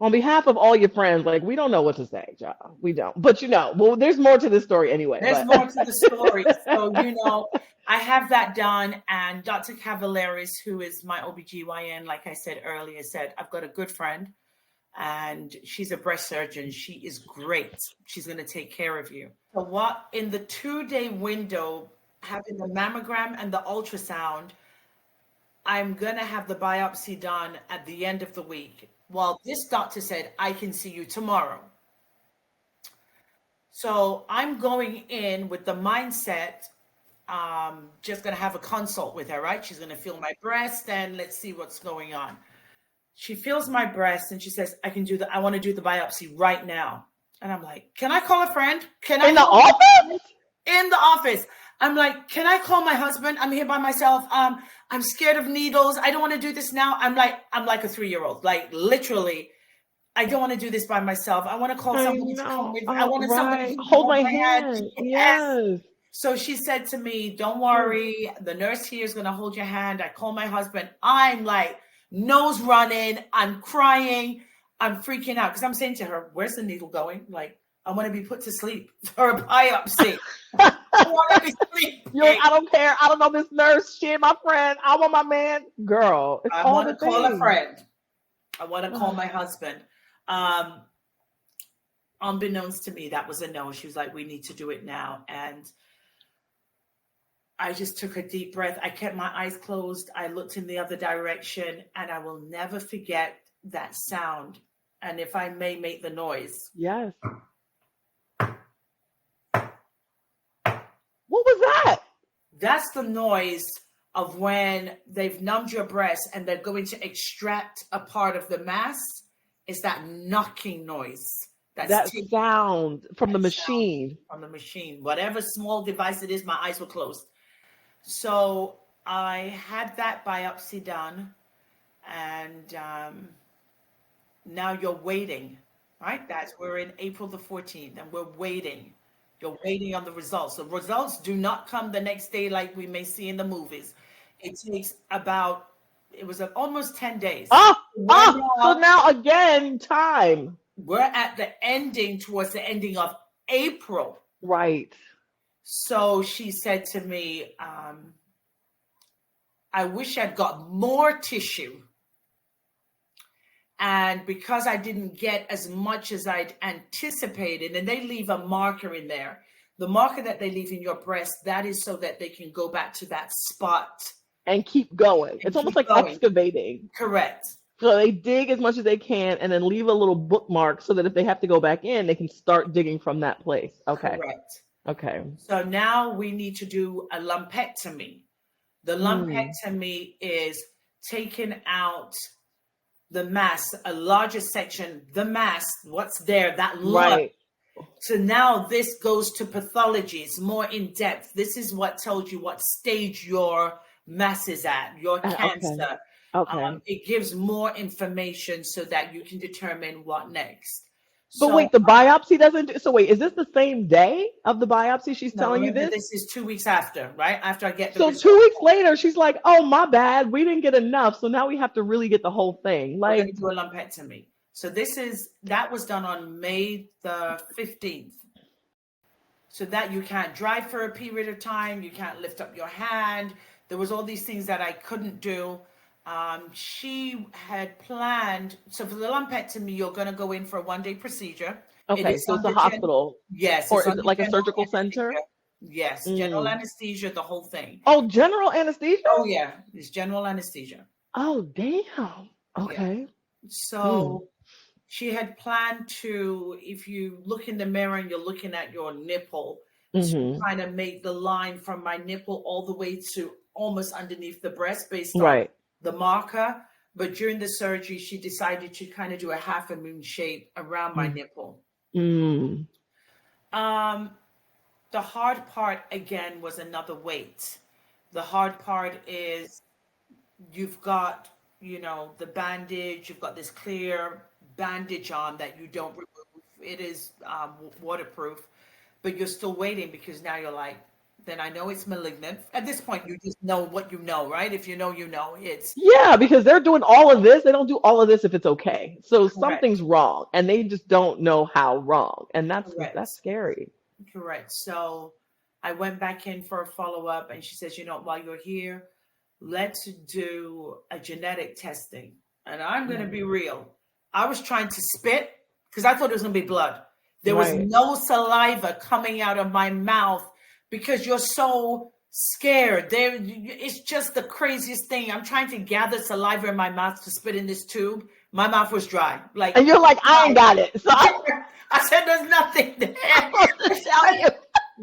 on behalf of all your friends, like we don't know what to say, y'all. We don't. But well, there's more to this story anyway. There's more to the story. So, I have that done. And Dr. Cavaleris, who is my OBGYN, like I said earlier, said, I've got a good friend and she's a breast surgeon. She is great. She's going to take care of you. So what in the 2-day window, having the mammogram and the ultrasound, I'm going to have the biopsy done at the end of the week. Well, this doctor said, I can see you tomorrow. So I'm going in with the mindset, just going to have a consult with her, right? She's going to feel my breast and let's see what's going on. She feels my breast and she says, I want to do the biopsy right now. And I'm like, can I call a friend? Can I In the call office? in the office? I'm like, can I call my husband? I'm here by myself. I'm scared of needles. I don't want to do this now. I'm like a 3-year-old, like literally. I don't want to do this by myself. I want to call I somebody to come know. with me. I Oh, wanted somebody right. who could Hold hold my my hand. hand. Yes. Yes. So she said to me, don't worry. The nurse here is going to hold your hand. I call my husband. I'm like nose running. I'm crying. I'm freaking out because I'm saying to her, where's the needle going? Like, I want to be put to sleep for a biopsy. I want to be You're like, sleeping. I don't care. I don't know this nurse. She ain't my friend. I want my man. Girl, it's I all want the to call a things. friend. I want to call my husband. Um, Unbeknownst to me, that was a no. She was like, we need to do it now. And I just took a deep breath. I kept my eyes closed. I looked in the other direction, and I will never forget that sound. And if I may make the noise. Yes. What was that? That's the noise of when they've numbed your breast and they're going to extract a part of the mass. It's that knocking noise. That sound from the Sound machine. from the machine. Whatever small device it is, my eyes were closed. So I had that biopsy done, and now you're waiting, right? We're in April the 14th, and we're waiting. You're waiting on the results. The results do not come the next day like we may see in the movies. It takes almost 10 days. So now again, time. We're at towards the ending of April. Right. So she said to me, I wish I'd got more tissue. And because I didn't get as much as I'd anticipated, and they leave a marker in there, the marker that they leave in your breast, that is so that they can go back to that spot. And keep going. It's almost like excavating. Correct. So they dig as much as they can and then leave a little bookmark so that if they have to go back in, they can start digging from that place. Okay. Correct. Okay. So now we need to do a lumpectomy. The lumpectomy is taking out the mass, a larger section, the mass, what's there, that lump. Right. So now this goes to pathology. It's more in depth. This is what tells you what stage your mass is at, your cancer. Okay. It gives more information so that you can determine what next. But wait, the biopsy doesn't. So wait, is this the same day of the biopsy? She's telling you this? This is 2 weeks after, right? After I get the result. 2 weeks later, she's like, "Oh, my bad. We didn't get enough. So now we have to really get the whole thing." We're going to do a lumpectomy. So that was done on May the 15th. So that you can't drive for a period of time. You can't lift up your hand. There was all these things that I couldn't do. She had planned, so for the lumpectomy, you're going to go in for a 1-day procedure. Okay, so it's a hospital. Yes. Or is it like a surgical center? Yes, general anesthesia, the whole thing. Oh, general anesthesia? Oh, yeah, it's general anesthesia. Oh, damn. Okay. Yeah. So she had planned to, if you look in the mirror and you're looking at your nipple, to kind of make the line from my nipple all the way to almost underneath the breast based on the marker. But during the surgery, she decided to kind of do a half a moon shape around my nipple. The hard part, again, was another weight. The hard part is you've got, the bandage, you've got this clear bandage on that you don't remove. It is waterproof, but you're still waiting because now you're like, then I know it's malignant. At this point, you just know what you know, right? If you know, it's. Yeah, because they're doing all of this. They don't do all of this if it's okay. So something's wrong, and they just don't know how wrong. And that's scary. Correct. So I went back in for a follow-up, and she says, while you're here, let's do a genetic testing. And I'm going to be real. I was trying to spit because I thought it was going to be blood. There was no saliva coming out of my mouth because you're so scared. It's just the craziest thing. I'm trying to gather saliva in my mouth to spit in this tube. My mouth was dry. And you're like, I ain't got it. So I said, there's nothing there.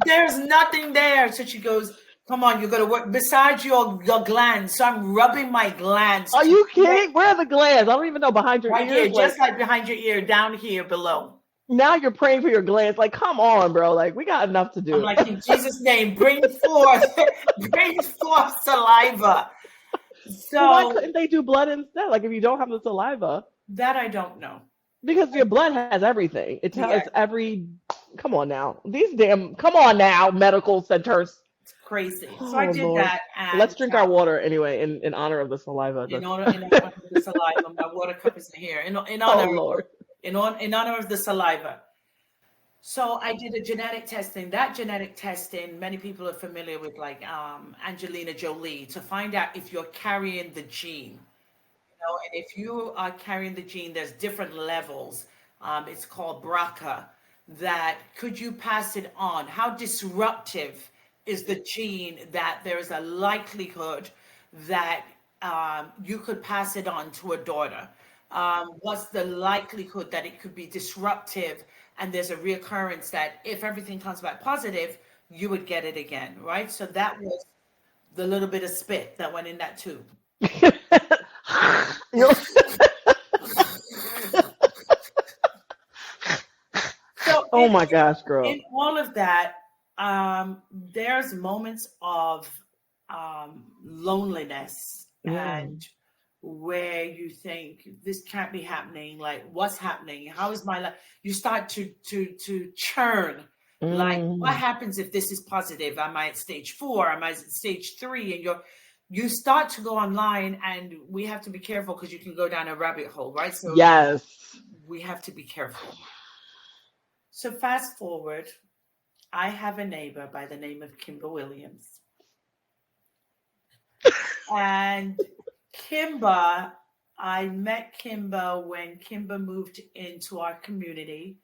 There's nothing there. So she goes, come on, you got to work besides your glands. So I'm rubbing my glands. Are you kidding? Where are the glands? I don't even know. Behind your ear? Here, just like behind your ear, down here below. Now you're praying for your glands. Like, come on, bro. Like, we got enough to do. I'm like, in Jesus' name, bring forth saliva. So why couldn't they do blood instead? Like, if you don't have the saliva. That I don't know. Because your blood has everything. It tells every. Come on now. Come on now, medical centers. It's crazy. So I did that. And let's drink our water anyway in honor of the saliva. In honor of the saliva. My water cup is here. In honor of the saliva. So I did a genetic testing. That genetic testing, many people are familiar with, like Angelina Jolie, to find out if you're carrying the gene. And if you are carrying the gene, there's different levels. It's called BRCA. That could you pass it on? How disruptive is the gene that there's a likelihood that you could pass it on to a daughter? What's the likelihood that it could be disruptive, and there's a reoccurrence that if everything comes back positive, you would get it again, right? So that was the little bit of spit that went in that tube. You're- So oh my gosh, girl. in all of that, there's moments of loneliness Mm, and where you think this can't be happening. Like, what's happening? How is my life? You start to churn. Like, what mm. happens if this is positive? Am I at stage 4? Am I at stage 3? And you start to go online, and we have to be careful because you can go down a rabbit hole, right? So Yes. we have to be careful. So fast forward, I have a neighbor by the name of Kimber Williams. And Kimber, I met Kimber when Kimber moved into our community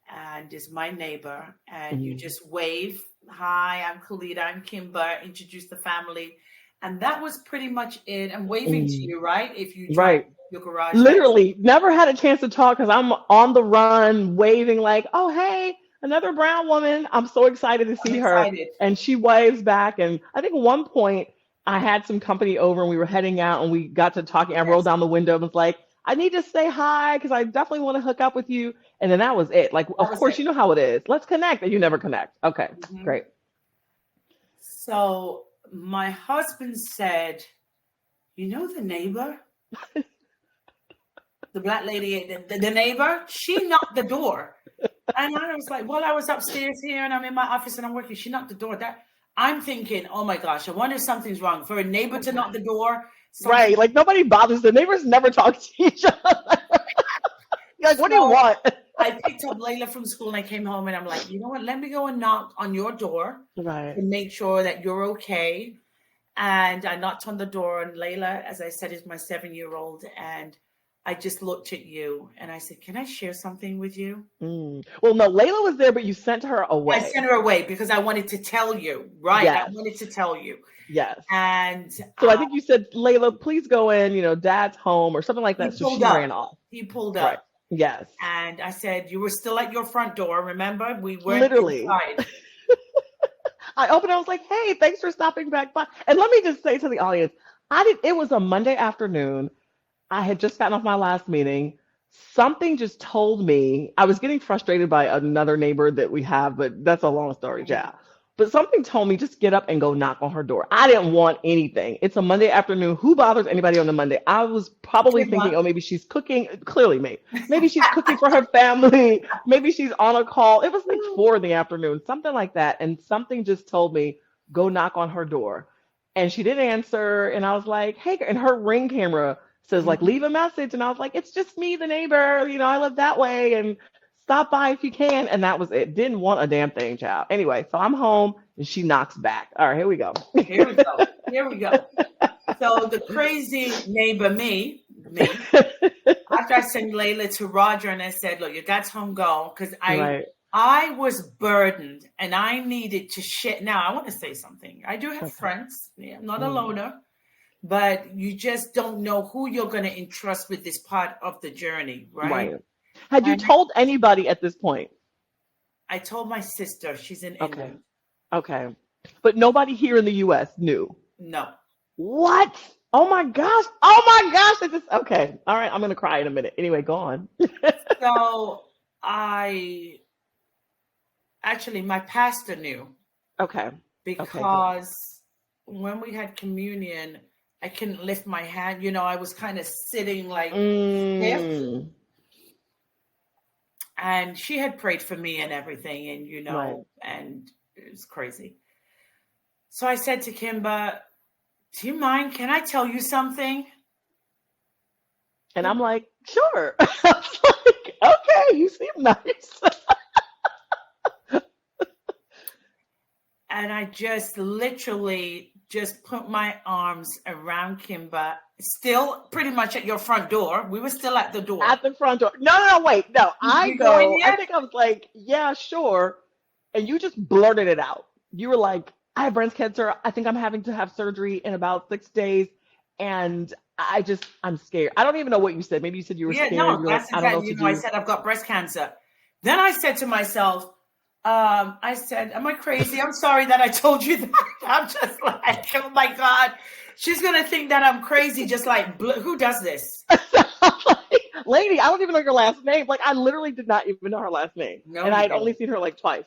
and is my neighbor. And you Mm, just wave, hi, I'm Khalida, I'm Kimber, introduce the family. And that was pretty much it. I'm waving to mm. you, right? If you drive Right. your garage, that's Literally, never had a chance to talk because I'm on the run, waving like, "Oh, hey, another brown woman." I'm so excited to I'm see her, excited. and she waves back. And I think at one point I had some company over, and we were heading out, and we got to talking. I rolled Yes, down the window and was like, "I need to say hi because I definitely want to hook up with you." And then that was it. Like, that of was course, it. you know how it is. Let's connect, and you never connect. Okay, Mhm. great. So my husband said, you know the neighbor, the black lady, the neighbor, she knocked the door. And I was like, well, I was upstairs here and I'm in my office and I'm working. She knocked the door. That I'm thinking, oh my gosh, I wonder if something's wrong. For a neighbor to knock the door, something. Right, like nobody bothers. The neighbors never talk to each other. You're like, what do you So want? I picked up Layla from school and I came home and I'm like, you know what? Let me go and knock on your door Right. to make sure that you're okay. And I knocked on the door, and Layla, as I said, is my 7-year-old. And I just looked at you and I said, can I share something with you? Mm. Well, no, Layla was there, but you sent her I away. sent her away because I wanted to tell you, right? I Yes, wanted to tell you. yes. And So I think you said, Layla, please go in, dad's home or something like he that. So pulled she ran up. off. He pulled Right. up. Yes. And I said, you were still at your front door, remember? We weren't Literally. inside. I opened, I was like, hey, thanks for stopping back by. And let me just say to the audience, it was a Monday afternoon. I had just gotten off my last meeting. Something just told me I was getting frustrated by another neighbor that we have, but that's a long story, yeah. But something told me just get up and go knock on her door. I didn't want anything. It's a Monday afternoon. Who bothers anybody on a Monday? I was probably thinking, Kimba, oh, maybe she's cooking. Clearly me. Maybe she's cooking for her family. Maybe she's on a call. It was like 4 in the afternoon, something like that. And something just told me, go knock on her door. And she didn't answer. And I was like, hey, and her ring camera says like leave a message, and I was like, it's just me, the neighbor, I live that way, and stop by if you can. And that was it. Didn't want a damn thing, child. Anyway, so I'm home and she knocks back. All right, here we go. here we go. Here we go. So the crazy neighbor, me, after I sent Layla to Roger and I said, look, your dad's home, go, because Right. I was burdened and I needed to share. Now I want to say something. I do have Okay. friends. Yeah, I'm not a Mm, loner, but you just don't know who you're going to entrust with this part of the journey, right? right. Had you And told anybody at this point? I told my sister, she's in Okay. England. Okay. But nobody here in the US knew. No. What? Oh my gosh. Oh my gosh. Okay. All right. I'm going to cry in a minute. Anyway, go on. So my pastor knew Okay. Okay, good. because when we had communion, I couldn't lift my hand. I was kind of sitting like stiff. Mm, And she had prayed for me and everything, right. and it was crazy. So I said to Kimba, do you mind? Can I tell you something? And I'm like, sure. I was like, okay, you seem nice. And I just literally just put my arms around Kimba, still pretty much at your front door. We were still at the door. At the front door. No, no, no, wait. No, I You go in go, I yet? think I was like, yeah, sure. And you just blurted it out. You were like, I have breast cancer. I think I'm having to have surgery in about 6 days. And I'm scared. I don't even know what you said. Maybe you said you were Yeah, scared. no, You're like, that's I don't know what exactly, to I do. said, I've got breast cancer. Then I said to myself, I said, am I crazy? I'm sorry that I told you that. I'm just like, oh my God, she's going to think that I'm crazy. Just like, who does this? Lady, I don't even know your last name. Like, I literally did not even know her last name. No, And I you had only don't. seen her like twice.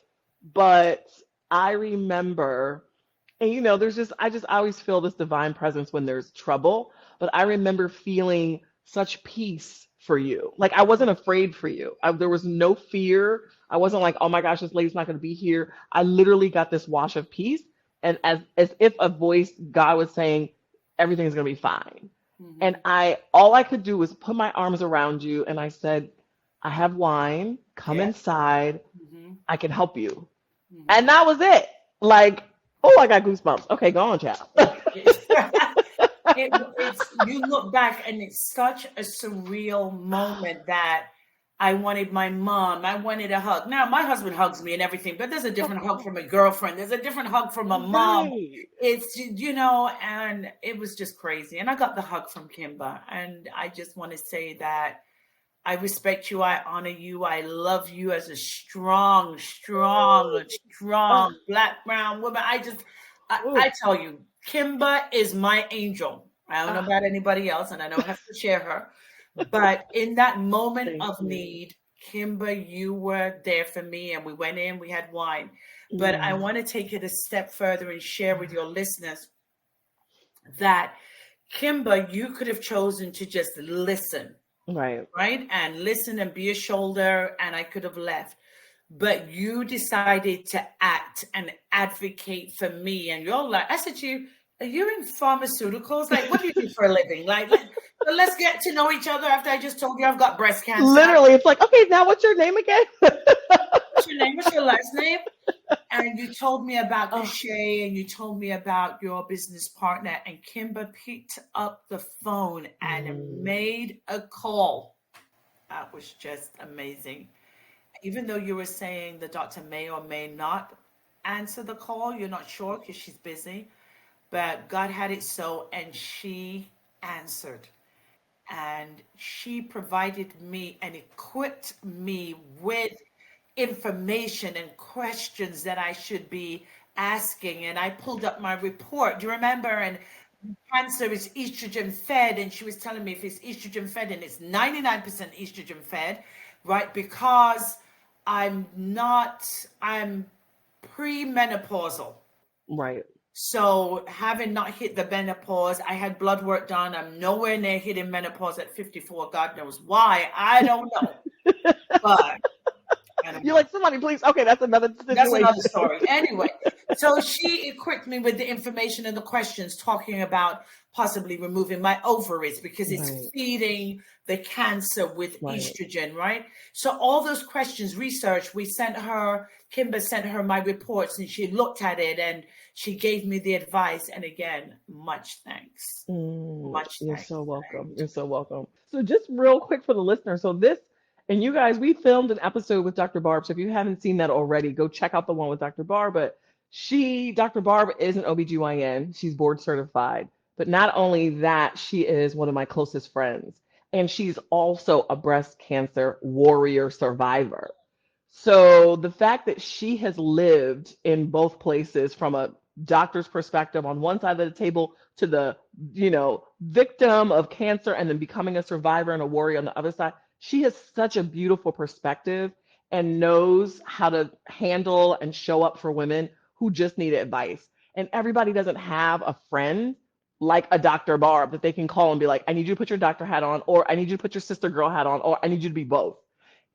But I remember, and I always feel this divine presence when there's trouble. But I remember feeling such peace for you. Like, I wasn't afraid for you. There was no fear. I wasn't like, oh my gosh, this lady's not going to be here. I literally got this wash of peace. And as if a voice, God was saying, everything's going to be fine. And Mhm. all I could do was put my arms around you and I said, I have wine, come Yeah. inside, Mhm. I can help you. Mhm. And that was it. Like, oh, I got goosebumps. Okay, go on, child. It's, it's, you look back and it's such a surreal moment that I wanted my mom, I wanted a hug. Now, my husband hugs me and everything, but there's a Of different hug course. from a girlfriend. There's a different hug from a mom. Right. It's, and it was just crazy. And I got the hug from Kimber. And I just want to say that I respect you. I honor you. I love you as a strong, strong, Oh, strong Black, brown woman. I oh, tell you, Kimba is my angel. I don't know ah, about anybody else, and I don't have to share her. But in that moment thank of you. need, Kimba, you were there for me, and we went in, we had wine. But I Mm, want to take it a step further and share with your listeners that Kimba, you could have chosen to just listen, right. right? And listen and be a shoulder, and I could have left. But you decided to act and advocate for me. And you're like, I said to you, are you in pharmaceuticals? Like, what do you do for a living? So let's get to know each other after I just told you I've got breast cancer. Literally, it's like, okay, now what's your name again? What's your name? What's your last name? And you told me about Oh, Kushae and you told me about your business partner. And Kimber picked up the phone and mm, made a call. That was just amazing. Even though you were saying the doctor may or may not answer the call, you're not sure because she's busy, but God had it so, and she answered. And she provided me and equipped me with information and questions that I should be asking. And I pulled up my report. Do you remember? And cancer is estrogen fed. And she was telling me if it's estrogen fed and it's 99% estrogen fed, right? Because I'm premenopausal. right. So having not hit the menopause, I had blood work done. I'm nowhere near hitting menopause at 54. God knows why. I don't know. But I don't You're know. like, somebody, please. Okay, that's another That's another situation. story. Anyway, so she equipped me with the information and the questions talking about possibly removing my ovaries because it's Right, feeding the cancer with right. estrogen, right? So all those questions, research, Kimber sent her my reports and she looked at it and she gave me the advice. And again, much thanks. Much You're thanks. so welcome. You're so welcome. So just real quick for the listener. So this, and you guys, we filmed an episode with Dr. Barb. So if you haven't seen that already, go check out the one with Dr. Barb. But Dr. Barb is an OBGYN. She's board certified. But not only that, she is one of my closest friends. And she's also a breast cancer warrior survivor. So the fact that she has lived in both places from a doctor's perspective on one side of the table to the, victim of cancer and then becoming a survivor and a warrior on the other side, she has such a beautiful perspective and knows how to handle and show up for women who just need advice. And everybody doesn't have a friend like a Dr. Barb that they can call and be like, I need you to put your doctor hat on, or I need you to put your sister girl hat on, or I need you to be both.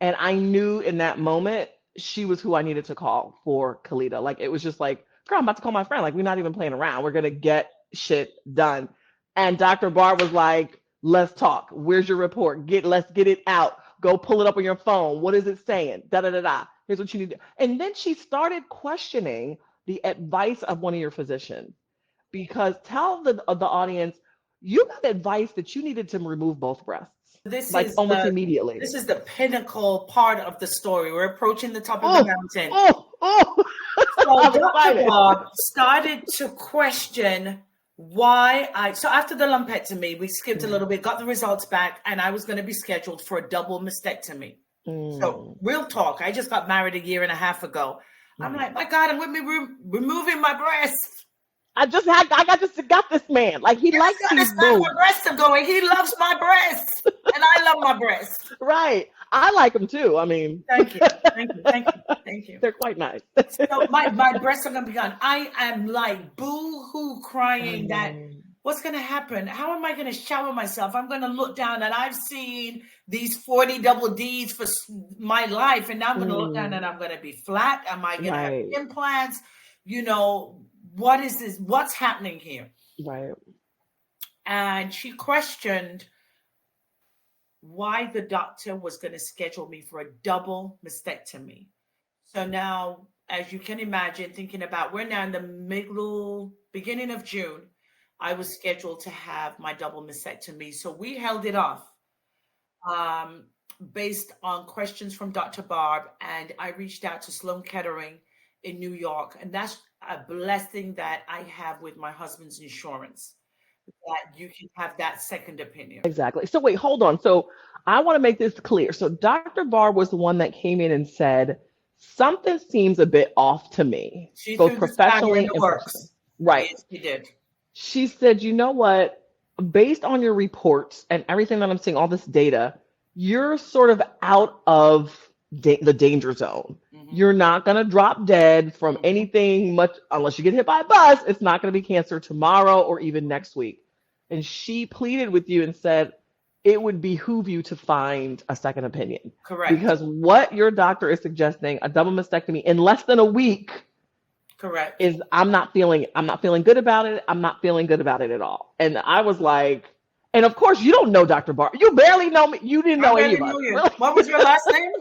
And I knew in that moment she was who I needed to call for Kalita. Like it was just like, girl, I'm about to call my friend. Like we're not even playing around. We're gonna get shit done. And Dr. Barr was like, let's talk. Where's your report? Let's get it out. Go pull it up on your phone. What is it saying? Da da da da. Here's what you need to do. And then she started questioning the advice of one of your physicians. Because tell the audience, you got advice that you needed to remove both breasts, This like is almost the immediately. this is the pinnacle part of the story. We're approaching the top of the Oh, mountain. oh, oh. So I'm Dr. excited. Bob started to question So after the lumpectomy, we skipped a little bit, got the results back, and I was going to be scheduled for a double mastectomy. So real talk, I just got married 1.5 years ago. I'm like, my God, I'm going to be removing my breast. I just got this man. Like, he likes these boobs. My breasts are going. He loves my breasts, and I love my breasts. Right. I like them too. I mean, thank you. They're quite nice. So my breasts are going to be gone. I am like boo-hoo crying that what's going to happen? How am I going to shower myself? I'm going to look down, and I've seen these 40 double Ds for my life, and now I'm going to look down and I'm going to be flat. Am I going to have implants? What is this? What's happening here? Right. And she questioned why the doctor was going to schedule me for a double mastectomy. So now, as you can imagine, thinking about, we're now in the beginning of June, I was scheduled to have my double mastectomy. So we held it off based on questions from Dr. Barb. And I reached out to Sloan Kettering in New York. And that's a blessing that I have with my husband's insurance, that you can have that second opinion. Exactly. So wait, hold on. So I want to make this clear. So Dr. Barb was the one that came in and said, something seems a bit off to me, both professionally and personally. Right. Yes, she did. She said, you know what? Based on your reports and everything that I'm seeing, all this data, you're sort of out of the danger zone. You're not going to drop dead from anything much unless you get hit by a bus. It's not going to be cancer tomorrow or even next week. And she pleaded with you and said it would behoove you to find a second opinion. Correct. Because what your doctor is suggesting, a double mastectomy in less than a week, correct, is I'm not feeling good about it. I'm not feeling good about it at all. And I was like, and of course you don't know Dr. Barb. You barely know me. You didn't know any of us. Really? What was your last name?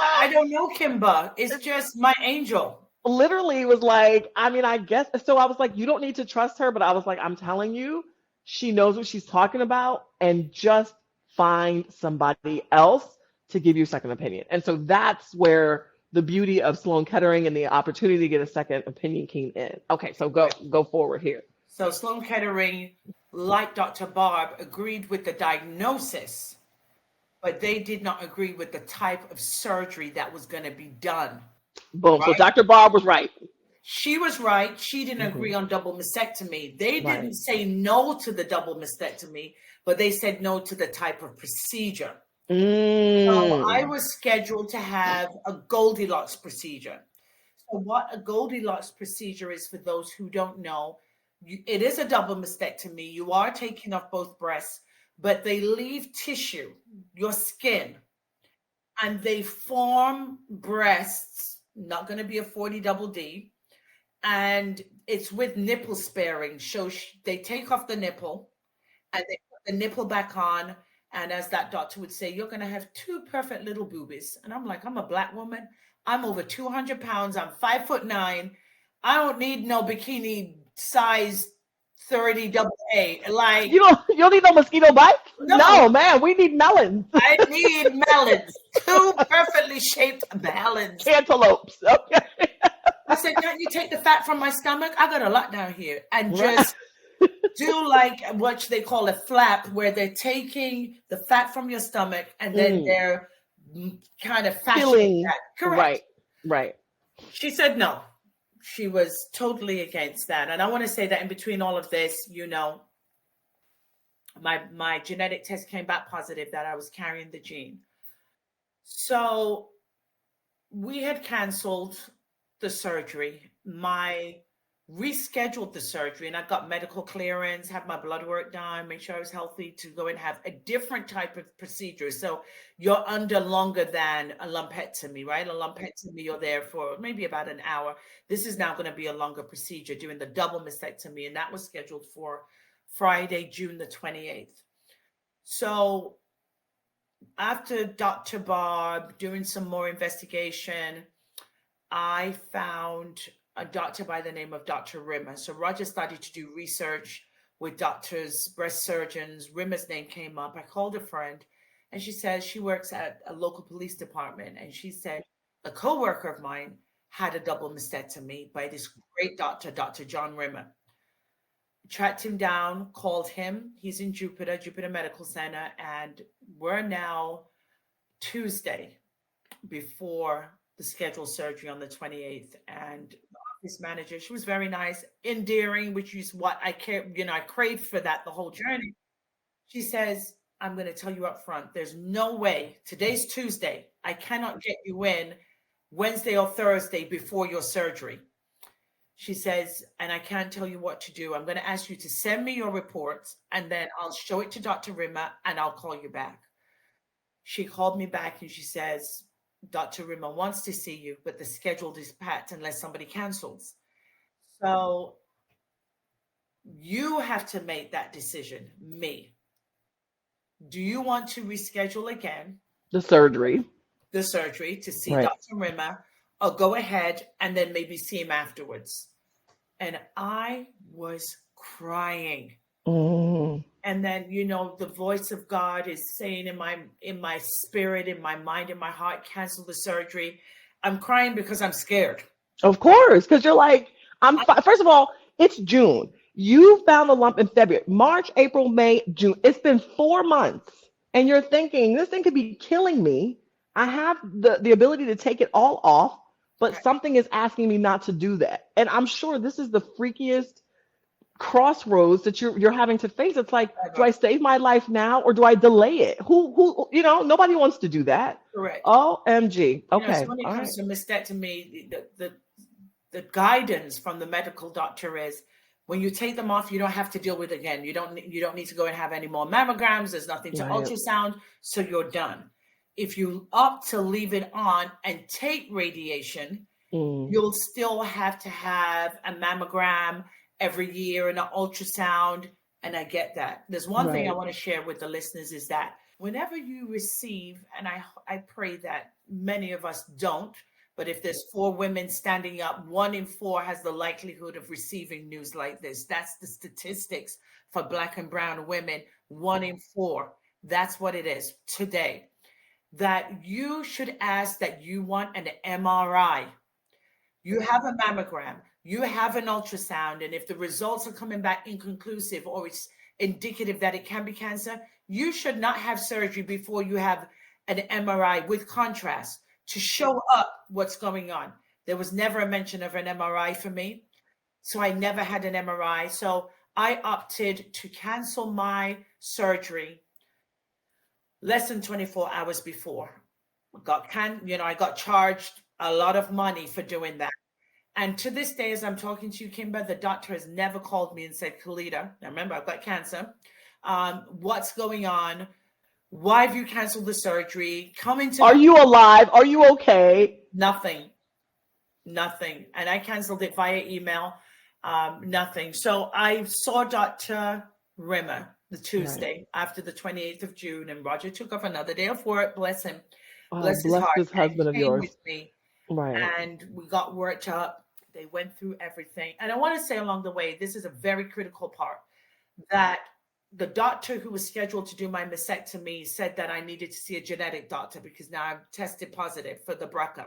I don't know Kimba. It's just my angel. Literally was like, I mean, I guess. So I was like, you don't need to trust her. But I was like, I'm telling you, she knows what she's talking about, and just find somebody else to give you a second opinion. And so that's where the beauty of Sloan Kettering and the opportunity to get a second opinion came in. Okay, so go forward here. So Sloan Kettering, like Dr. Barb, agreed with the diagnosis, but they did not agree with the type of surgery that was going to be done. Boom. Right? So Dr. Barb was right. She was right. She didn't agree on double mastectomy. They didn't say no to the double mastectomy, but they said no to the type of procedure. So I was scheduled to have a Goldilocks procedure. So what a Goldilocks procedure is, for those who don't know, it is a double mastectomy. You are taking off both breasts, but they leave tissue, your skin, and they form breasts, not going to be a 40 double D, and it's with nipple sparing. So they take off the nipple and they put the nipple back on. And as that doctor would say, you're going to have two perfect little boobies. And I'm like, I'm a Black woman. I'm over 200 pounds. I'm 5'9". I don't need no bikini size 30 double A. Like, you don't need no mosquito bite? No, man, we need melons. I need melons. Two perfectly shaped melons. Cantaloupes. Okay. I said, can't you take the fat from my stomach? I got a lot down here. And just do like what they call a flap, where they're taking the fat from your stomach and then they're kind of fashioning that. Correct. Right. She said no. She was totally against that. And I want to say that in between all of this, my genetic test came back positive that I was carrying the gene. So we had canceled the surgery. Rescheduled the surgery, and I got medical clearance, have my blood work done, make sure I was healthy to go and have a different type of procedure. So you're under longer than a lumpectomy, right? A lumpectomy, you're there for maybe about an hour. This is now going to be a longer procedure, doing the double mastectomy, and that was scheduled for Friday, June the 28th. So after Dr. Barb doing some more investigation, I found a doctor by the name of Dr. Rimmer. So Roger started to do research with doctors, breast surgeons. Rimmer's name came up. I called a friend, and she said she works at a local police department. And she said a coworker of mine had a double mastectomy by this great doctor, Dr. John Rimmer. tracked him down, called him. He's in Jupiter Medical Center, and we're now Tuesday before the scheduled surgery on the 28th. And the office manager, she was very nice, endearing, which is what I care, I craved for that the whole journey. She says, I'm going to tell you up front, there's no way, today's Tuesday, I cannot get you in Wednesday or Thursday before your surgery. She says, and I can't tell you what to do. I'm going to ask you to send me your reports, and then I'll show it to Dr. Rimmer, and I'll call you back. She called me back and she says, Dr. Rimmer wants to see you, but the schedule is packed unless somebody cancels. So you have to make that decision, me. Do you want to reschedule again? The surgery To see Dr. Rimmer, or go ahead and then maybe see him afterwards. And I was crying. And then, the voice of God is saying in my spirit, in my mind, in my heart, cancel the surgery. I'm crying because I'm scared. Of course, because you're like, first of all, it's June. You found a lump in February, March, April, May, June. It's been 4 months. And you're thinking, this thing could be killing me. I have the ability to take it all off, but something is asking me not to do that. And I'm sure this is the freakiest crossroads that you're having to face. It's like, do I save my life now or do I delay it? Who nobody wants to do that. Correct. OMG. Okay. So when it comes to mastectomy, the guidance from the medical doctor is, when you take them off, you don't have to deal with it again. You don't need to go and have any more mammograms. There's nothing to ultrasound, so you're done. If you opt to leave it on and take radiation, you'll still have to have a mammogram every year and an ultrasound. And I get that. There's one thing I want to share with the listeners is that whenever you receive, and I pray that many of us don't, but if there's 4 women standing up, 1 in 4 has the likelihood of receiving news like this. That's the statistics for Black and brown women, 1 in 4. That's what it is today. That you should ask that you want an MRI. You have a mammogram, you have an ultrasound, and if the results are coming back inconclusive or it's indicative that it can be cancer, you should not have surgery before you have an MRI with contrast to show up what's going on. There was never a mention of an MRI for me, so I never had an MRI. So I opted to cancel my surgery less than 24 hours before. I got charged a lot of money for doing that. And to this day, as I'm talking to you, Kimber, the doctor has never called me and said, Kalita, now remember, I've got cancer. What's going on? Why have you canceled the surgery? Are you alive? Are you okay? Nothing. And I canceled it via email. Nothing. So I saw Dr. Rimmer the Tuesday after the 28th of June, and Roger took off another day of work. Bless him. Bless his heart. This husband of yours. With me. And we got worked up. They went through everything. And I want to say along the way, this is a very critical part, that the doctor who was scheduled to do my mastectomy said that I needed to see a genetic doctor because now I'm tested positive for the BRCA.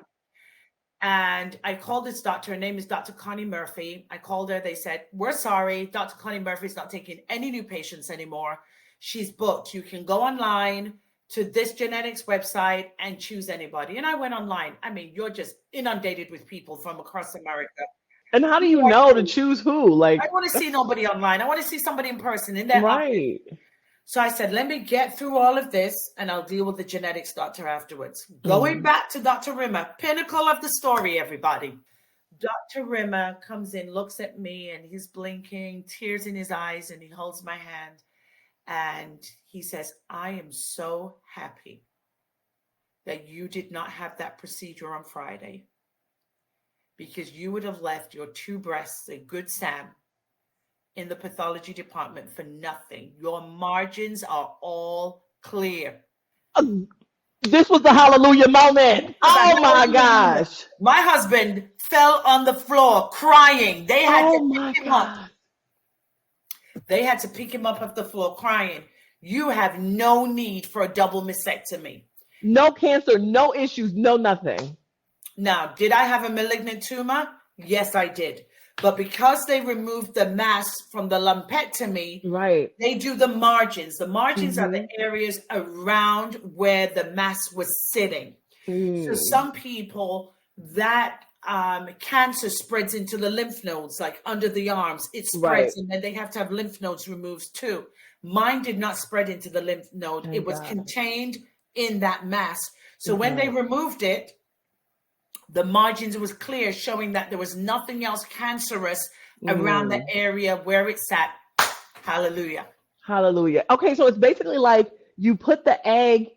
And I called this doctor. Her name is Dr. Connie Murphy. I called her. They said, we're sorry. Dr. Connie Murphy is not taking any new patients anymore. She's booked. You can go online to this genetics website and choose anybody. And I went online. I mean, you're just inundated with people from across America. And how do you know to choose who? Like, I want to see nobody online. I want to see somebody in person in that office. So I said, let me get through all of this and I'll deal with the genetics doctor afterwards. Going back to Dr. Rimmer, pinnacle of the story, everybody. Dr. Rimmer comes in, looks at me, and he's blinking, tears in his eyes, and he holds my hand. And he says, I am so happy that you did not have that procedure on Friday, because you would have left your 2 breasts, a good Sam, in the pathology department for nothing. Your margins are all clear. This was the hallelujah moment. Oh my gosh. My husband fell on the floor crying. They had to pick him up. They had to pick him up off the floor crying. You have no need for a double mastectomy. No cancer, no issues, no nothing. Now, did I have a malignant tumor? Yes, I did. But because they removed the mass from the lumpectomy, Right. they do the margins. The margins are the Mm-hmm. areas around where the mass was sitting. So Mm. some people, that cancer spreads into the lymph nodes, like under the arms. It Right. spreads, and then they have to have lymph nodes removed too. Mine did not spread into the lymph node. It Thank was God. contained in that mass. So Thank when they God. removed it, the margins was clear, showing that there was nothing else cancerous around the Mm. area where it sat. Hallelujah. Hallelujah. Okay, so it's basically like you put the egg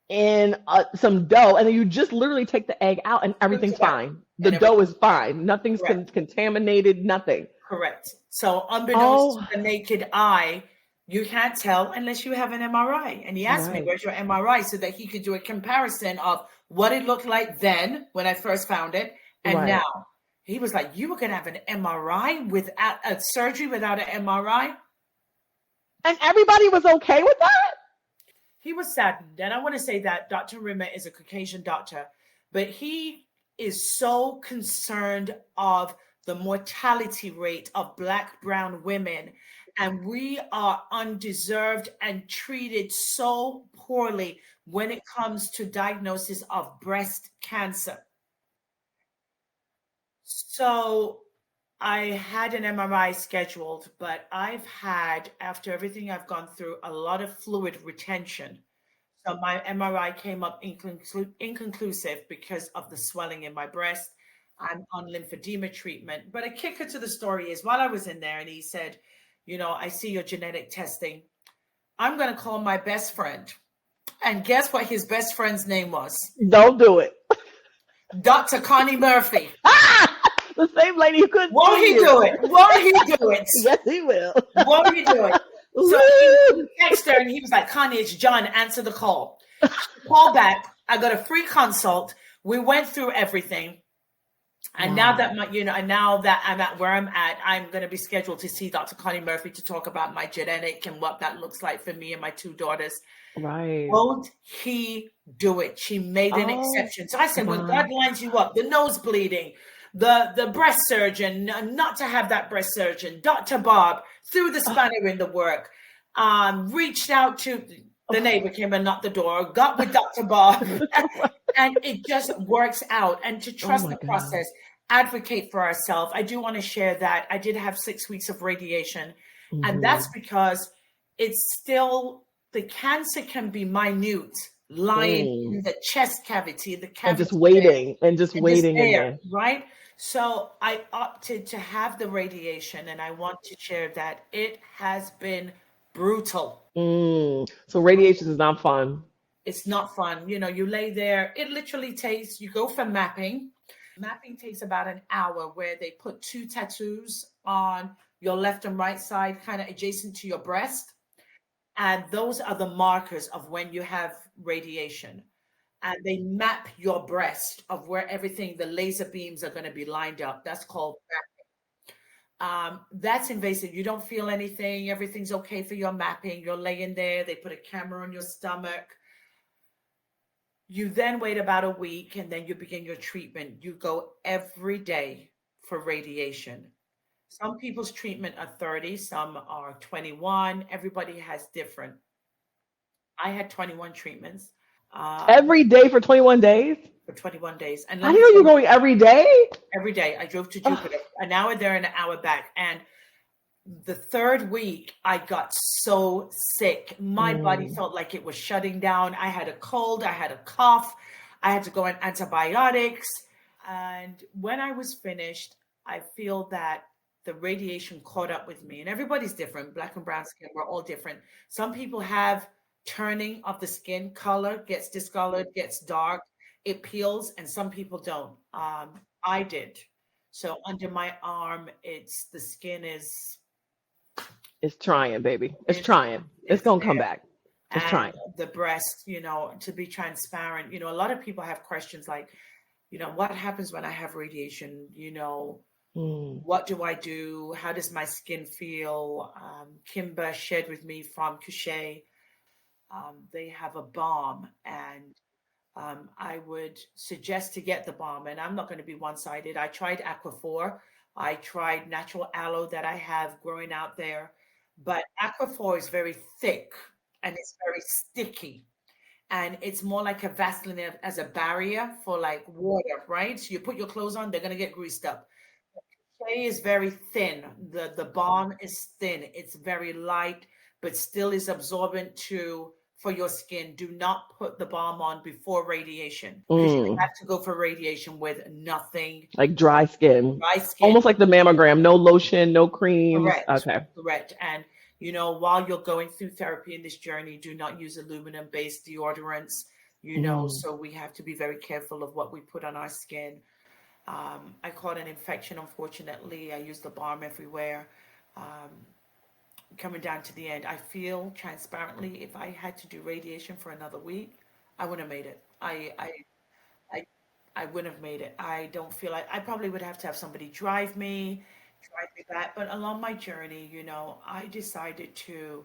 in some dough, and then you just literally take the egg out, and Put it everything's together, fine. The and dough everything's is fine. Nothing's correct. contaminated. Nothing. Correct. So unbeknownst Oh, to the naked eye, you can't tell unless you have an MRI. And he asked me, right, where's your MRI? So that he could do a comparison of what it looked like then when I first found it and right. now. He was like, you were going to have an MRI without a surgery without an MRI? And everybody was okay with that? He was saddened. And I want to say that Dr. Rimmer is a Caucasian doctor, but he is so concerned of the mortality rate of Black, brown women. And we are undeserved and treated so poorly when it comes to diagnosis of breast cancer. So I had an MRI scheduled, but I've had, after everything I've gone through, a lot of fluid retention. So my MRI came up inconclusive because of the swelling in my breast. I'm on lymphedema treatment. But a kicker to the story is while I was in there and he said, I see your genetic testing. I'm going to call my best friend. And guess what his best friend's name was? Don't do it. Dr. Connie Murphy. The same lady who couldn't Won't see he you. do it? Won't he do it? Yes, he will. Won't he do it? So he Woo! texted her and he was like, Connie, it's John. Answer the call. Call back. I got a free consult. We went through everything. And now that now that I'm at where I'm at, I'm going to be scheduled to see Dr. Connie Murphy to talk about my genetic and what that looks like for me and my two daughters. Right. Won't he do it? She made an exception. So I said, when God lines you up, the nose bleeding, the breast surgeon, not to have that breast surgeon, Dr. Bob, threw the spanner in the work, reached out to the neighbor, came and knocked the door, got with Dr. Bob, and it just works out. And to trust the process, advocate for ourselves. I do want to share that I did have 6 weeks of radiation, and that's because it's still, the cancer can be minute, lying in the chest cavity, the cavity, and just waiting and just waiting in there. right? So I opted to have the radiation, and I want to share that it has been brutal. So radiation is not fun. It's not fun. You lay there. It literally takes, you go for mapping. Mapping takes about an hour, where they put 2 tattoos on your left and right side, kind of adjacent to your breast. And those are the markers of when you have radiation. And they map your breast of where everything, the laser beams are going to be lined up. That's called mapping. That's invasive. You don't feel anything. Everything's okay for your mapping. You're laying there. They put a camera on your stomach. You then wait about a week, and then you begin your treatment. You go every day for radiation. Some people's treatment are 30, some are 21. Everybody has different. I had 21 treatments. Every day for 21 days? For 21 days. And I didn't know you were going every day? Every day. I drove to Jupiter, an hour there and an hour back. And the third week, I got so sick. My body felt like it was shutting down. I had a cold. I had a cough. I had to go on antibiotics. And when I was finished, I feel that the radiation caught up with me. And everybody's different. Black and brown skin, we're all different. Some people have turning of the skin, color gets discolored, gets dark, it peels, and some people don't. I did. So under my arm, the skin is... It's trying, baby. It's trying. It's going to come back. It's trying. The breast, to be transparent, a lot of people have questions like, what happens when I have radiation? What do I do? How does my skin feel? Kimber shared with me from Kushae. They have a balm, and I would suggest to get the balm. And I'm not going to be one-sided. I tried Aquaphor, I tried natural aloe that I have growing out there, but Aquaphor is very thick and it's very sticky. And it's more like a Vaseline as a barrier for like water, right? So you put your clothes on, they're gonna get greased up. Clay is very thin. The balm is thin. It's very light, but still is absorbent to for your skin. Do not put the balm on before radiation because you Mm. have to go for radiation with nothing. Like dry skin, Dry skin. almost like the mammogram. No lotion, no creams. Correct. Okay. Correct. And while you're going through therapy in this journey, do not use aluminum-based deodorants. Mm. So we have to be very careful of what we put on our skin. I caught an infection, unfortunately. I used the balm everywhere. Um, Coming down to the end, I feel transparently if I had to do radiation for another week, I wouldn't have made it. I, I wouldn't have made it. I don't feel like I probably would have to have somebody drive me back. But along my journey, I decided to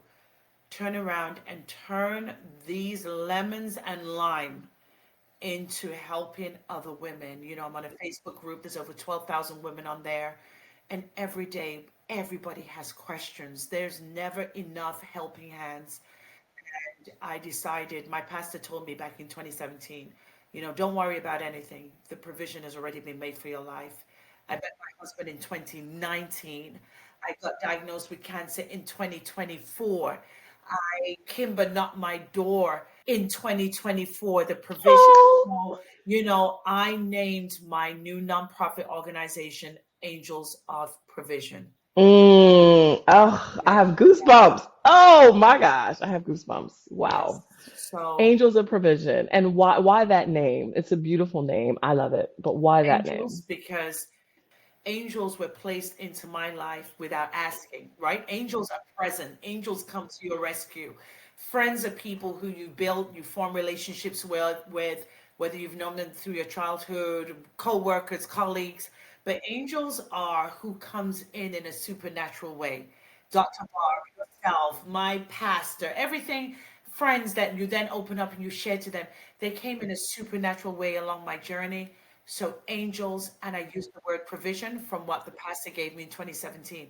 turn around and turn these lemons and lime into helping other women. I'm on a Facebook group. There's over 12,000 women on there. And every day, everybody has questions. There's never enough helping hands. I decided, my pastor told me back in 2017, don't worry about anything. The provision has already been made for your life. I met my husband in 2019. I got diagnosed with cancer in 2024. Kimber knocked my door in 2024, the provision. Oh. So, I named my new nonprofit organization Angels of Provision. Mm. Oh, I have goosebumps. Oh my gosh, I have goosebumps. Yes. Wow. So Angels of Provision. And why that name? It's a beautiful name. I love it. But why that angels, name? because angels were placed into my life without asking, right? Angels are present. Angels come to your rescue. Friends are people who you form relationships with, whether you've known them through your childhood, co-workers, colleagues. But angels are who comes in a supernatural way. Dr. Barb, yourself, my pastor, everything, friends that you then open up and you share to them, they came in a supernatural way along my journey. So angels, and I use the word provision from what the pastor gave me in 2017.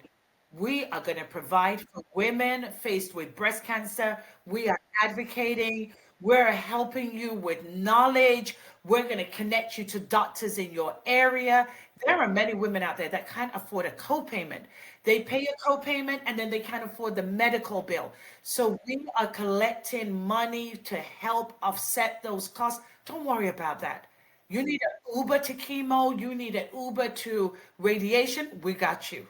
We are going to provide for women faced with breast cancer. We are advocating. We're helping you with knowledge. We're going to connect you to doctors in your area. There are many women out there that can't afford a copayment. They pay a copayment and then they can't afford the medical bill. So we are collecting money to help offset those costs. Don't worry about that. You need an Uber to chemo, you need an Uber to radiation, we got you.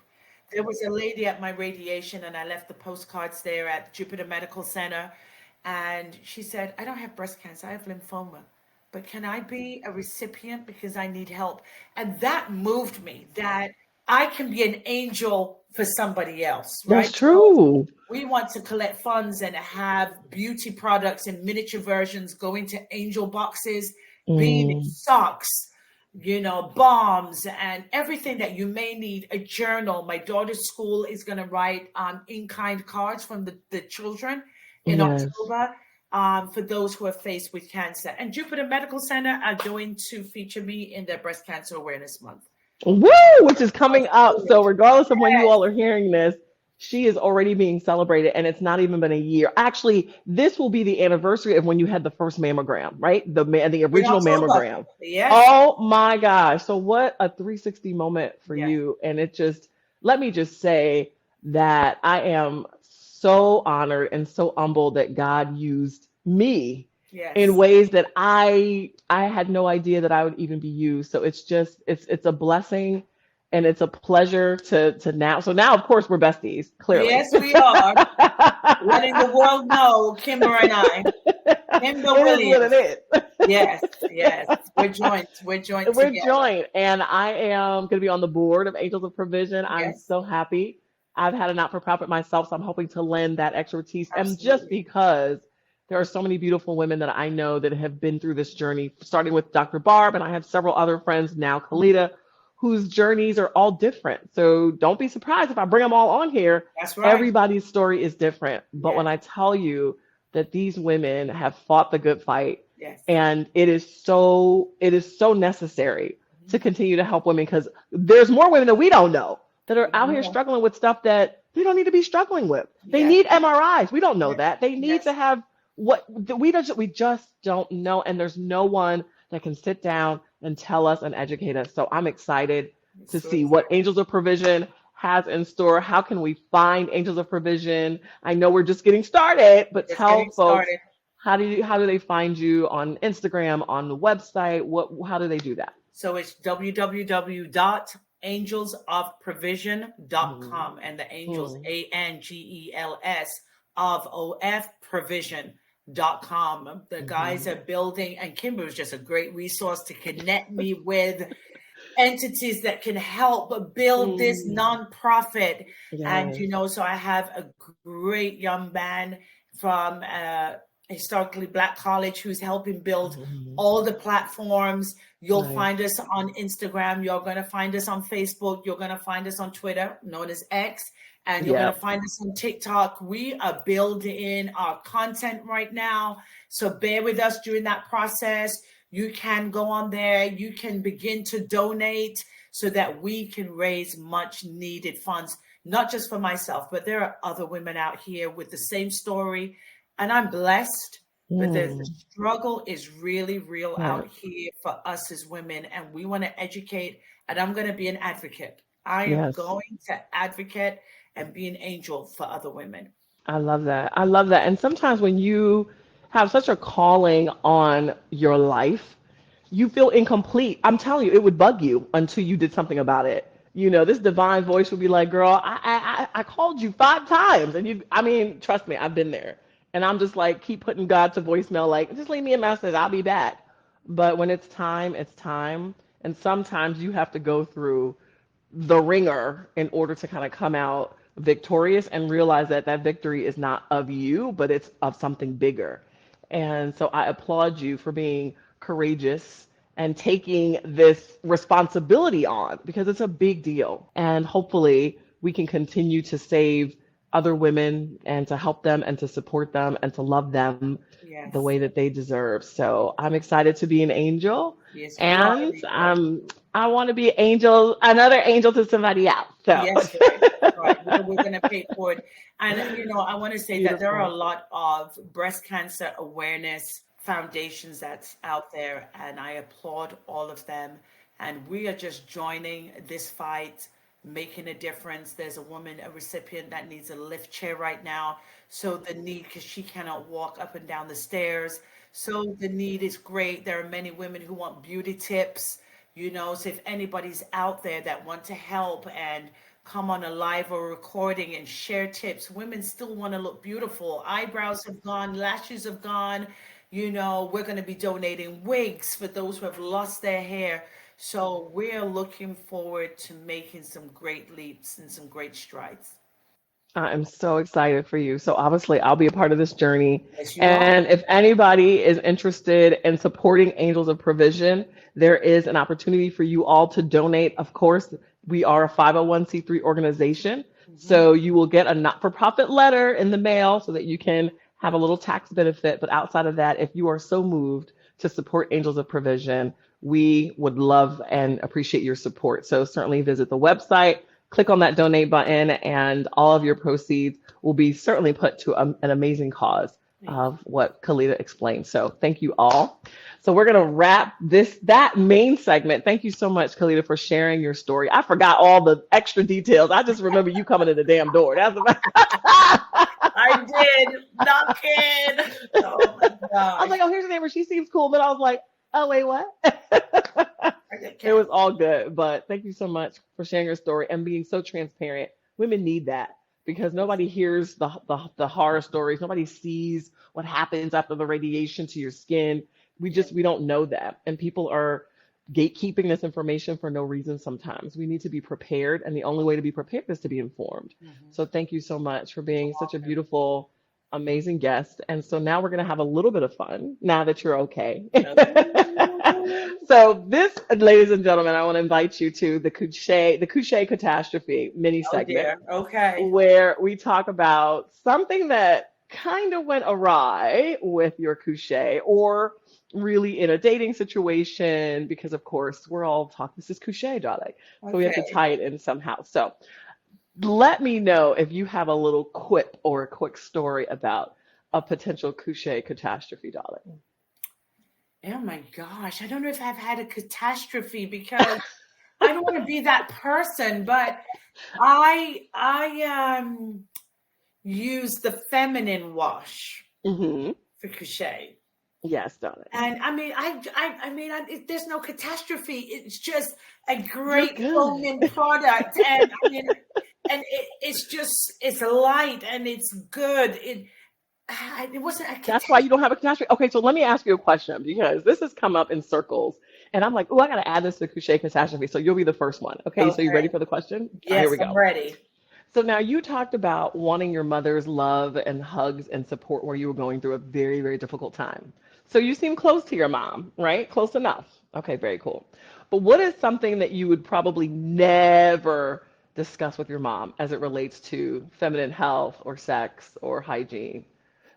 There was a lady at my radiation, and I left the postcards there at Jupiter Medical Center. And she said, I don't have breast cancer, I have lymphoma. But can I be a recipient because I need help? And that moved me that I can be an angel for somebody else, That's right? So true. we want to collect funds and have beauty products in miniature versions go into angel boxes, being Mm. socks, balms and everything that you may need. A journal. My daughter's school is going to write in-kind cards from the children in Yes. October for those who are faced with cancer. And Jupiter Medical Center are going to feature me in their Breast Cancer Awareness Month. Woo! Which is coming up. So Yes. regardless of when you all are hearing this, she is already being celebrated, and it's not even been a year. Actually, this will be the anniversary of when you had the first mammogram, right? The In original October. mammogram. Yes. Oh my gosh. So what a 360 moment for Yes. you. And let me just say that I am so honored and so humbled that God used me in Yes. ways that I had no idea that I would even be used. So it's a blessing and it's a pleasure to now. So now of course we're besties, clearly. Yes, we are. Letting the world know, Kimber and I. Kimber It is what Williams. it is. Yes, yes. We're joint. We're joint We're together. joint, and I am going to be on the board of Angels of Provision. I'm Yes, so happy. I've had a not-for-profit myself, so I'm hoping to lend that expertise. And just absolutely. because there are so many beautiful women that I know that have been through this journey, starting with Dr. Barb, and I have several other friends now, Kalita, whose journeys are all different. So don't be surprised if I bring them all on here. That's right. Everybody's story is different. But when Yes, I tell you that these women have fought the good fight, yes. and it is so necessary to continue to help women, because there's more women that we don't know that are out here Yeah. struggling with stuff that they don't need to be struggling with. They Yes. need MRIs. We don't know Yes. that. They need to Yes. have we just don't know, and there's no one that can sit down and tell us and educate us. So I'm excited to It's so see what true. Angels of Provision has in store. How can we find Angels of Provision? I know we're just getting started, but Just getting tell folks, started. how do they find you on Instagram, on the website? How do they do that? So it's www.angelsofprovision.com, Mm, and the angels, mm, ANGELS, of provision.com. The guys mhm. are building, and Kimber is just a great resource to connect me with entities that can help build this Mm, nonprofit. And, yes. so I have a great young man from historically Black college who's helping build Mhm. all the platforms. You'll Nice. find us on Instagram. You're going to find us on Facebook. You're going to find us on Twitter, known as X. And you're going to Yep. find us on TikTok. We are building our content right now. So bear with us during that process. You can go on there. You can begin to donate so that we can raise much needed funds, not just for myself, but there are other women out here with the same story. And I'm blessed, but the Mm, struggle is really real right. out here for us as women. And we want to educate. And I'm going to be an advocate. I am Yes. going to advocate and be an angel for other women. I love that. I love that. And sometimes when you have such a calling on your life, you feel incomplete. I'm telling you, it would bug you until you did something about it. This divine voice would be like, girl, I called you 5 times. And I mean, trust me, I've been there. And I'm just like, keep putting God to voicemail, like, just leave me a message. I'll be back. But when it's time, it's time. And sometimes you have to go through the ringer in order to kind of come out victorious and realize that that victory is not of you, but it's of something bigger. And so I applaud you for being courageous and taking this responsibility on, because it's a big deal. And hopefully we can continue to save other women and to help them and to support them and to love them the Yes. way that they deserve. So I'm excited to be an angel, Yes, you are and an angel. I want to be angel, another angel to somebody else. So Yes, right, right. We're going to pay for it. And, I want to say that there are a beautiful. lot of breast cancer awareness foundations that's out there, and I applaud all of them. And we are just joining this fight, making a difference. There's a woman, a recipient that needs a lift chair right now. So the need, because she cannot walk up and down the stairs. So the need is great. There are many women who want beauty tips. So if anybody's out there that want to help and come on a live or recording and share tips, women still want to look beautiful. Eyebrows have gone, lashes have gone. We're going to be donating wigs for those who have lost their hair. So we're looking forward to making some great leaps and some great strides. I'm so excited for you. So obviously I'll be a part of this journey. Yes, you are. And if anybody is interested in supporting Angels of Provision, there is an opportunity for you all to donate. Of course, we are a 501c3 organization. Mhm. So you will get a not-for-profit letter in the mail so that you can have a little tax benefit. But outside of that, if you are so moved to support Angels of Provision, we would love and appreciate your support. So certainly visit the website, click on that donate button, and all of your proceeds will be certainly put to an amazing cause Thank of what Kalita explained. So thank you all. So we're going to wrap that main segment. Thank you so much, Kalita, for sharing your story. I forgot all the extra details. I just remember you coming in the damn door. That's about I did. Not kid. Oh my I was gosh. like, oh, here's a neighbor. She seems cool. But I was like, oh, wait, what? I did It cat. was all good. But thank you so much for sharing your story and being so transparent. Women need that because nobody hears the horror stories. Nobody sees what happens after the radiation to your skin. We don't know that. And people are gatekeeping this information for no reason sometimes. We need to be prepared. And the only way to be prepared is to be informed. Mhm. So thank you so much for You're being such a welcome. beautiful, amazing guest. And so now we're going to have a little bit of fun now that you're okay. Ooh. So this, ladies and gentlemen, I want to invite you to the Kushae Catastrophe mini Oh segment dear. Okay. where we talk about something that kind of went awry with your couche, or really in a dating situation, because of course we're all talking, this is couche, darling. So we have to Okay. tie it in somehow. So let me know if you have a little quip or a quick story about a potential couche catastrophe, darling. Oh my gosh. I don't know if I've had a catastrophe because I don't want to be that person, but I use the feminine wash Hmm. for crochet. Yes, darling. And I mean, there's no catastrophe. It's just a You're great good. foaming product, and I mean, and it's light and it's good. It wasn't a That's why catastrophe. you don't have a catastrophe. Okay, so let me ask you a question, because this has come up in circles, and I'm like, oh, I gotta add this to couche catastrophe. So you'll be the first one. Okay, so you ready Okay. for the question? Here Yes, we I'm go. ready. So now you talked about wanting your mother's love and hugs and support where you were going through a very, very difficult time. So you seem close to your mom, right? Close enough. Okay, very cool. But what is something that you would probably never discuss with your mom as it relates to feminine health or sex or hygiene?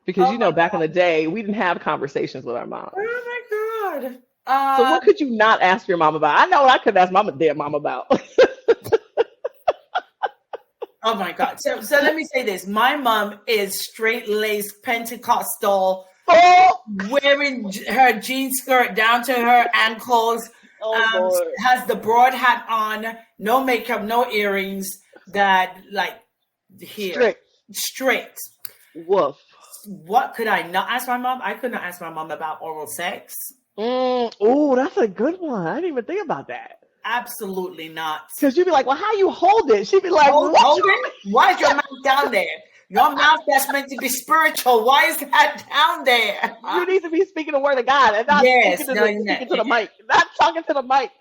Because Oh you my know, back in the day, we didn't have conversations with our moms. Oh my God. So what could you not ask your mom about? I know what I couldn't ask my dead mom about. Oh my God. So let me say this. My mom is straight laced Pentecostal, Oh, wearing her jean skirt down to her ankles, oh Lord. has the broad hat on, no makeup, no earrings, that like here, Strict. straight. Woof. What could I not ask my mom? I could not ask my mom about oral sex. Oh, that's a good one. I didn't even think about that. Absolutely not. Because you'd be like, well, how you hold it? She'd be like, what you Holding? Why is your mouth down there? Your mouth that's meant to be spiritual. Why is that down there? you need to be speaking the word of God and not Yes, speaking to no, the mic, not talking to the mic.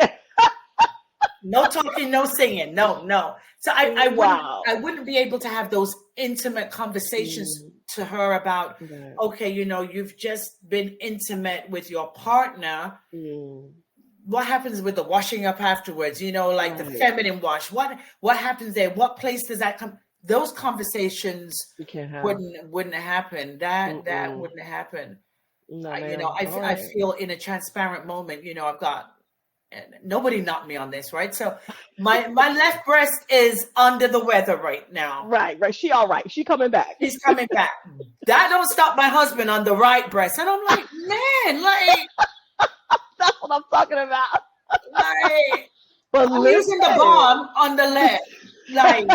no talking, no singing, no. So Wow. I wouldn't be able to have those intimate conversations Mm, to her about, right. okay, you've just been intimate with your partner. Mm, What happens with the washing up afterwards? Like the right. feminine wash. What happens there? What place does that come? Those conversations You can't have. wouldn't happen. That Mm-mm. wouldn't happen. No, ma'am. All I right. feel in a transparent moment. I've got, and nobody knocked me on this, right? So my left breast is under the weather right now. Right, right. She all right. She coming back. He's coming back. That don't stop my husband on the right breast, and I'm like, man, That's what I'm talking about. like But I'm using the listen, bomb on the left, like.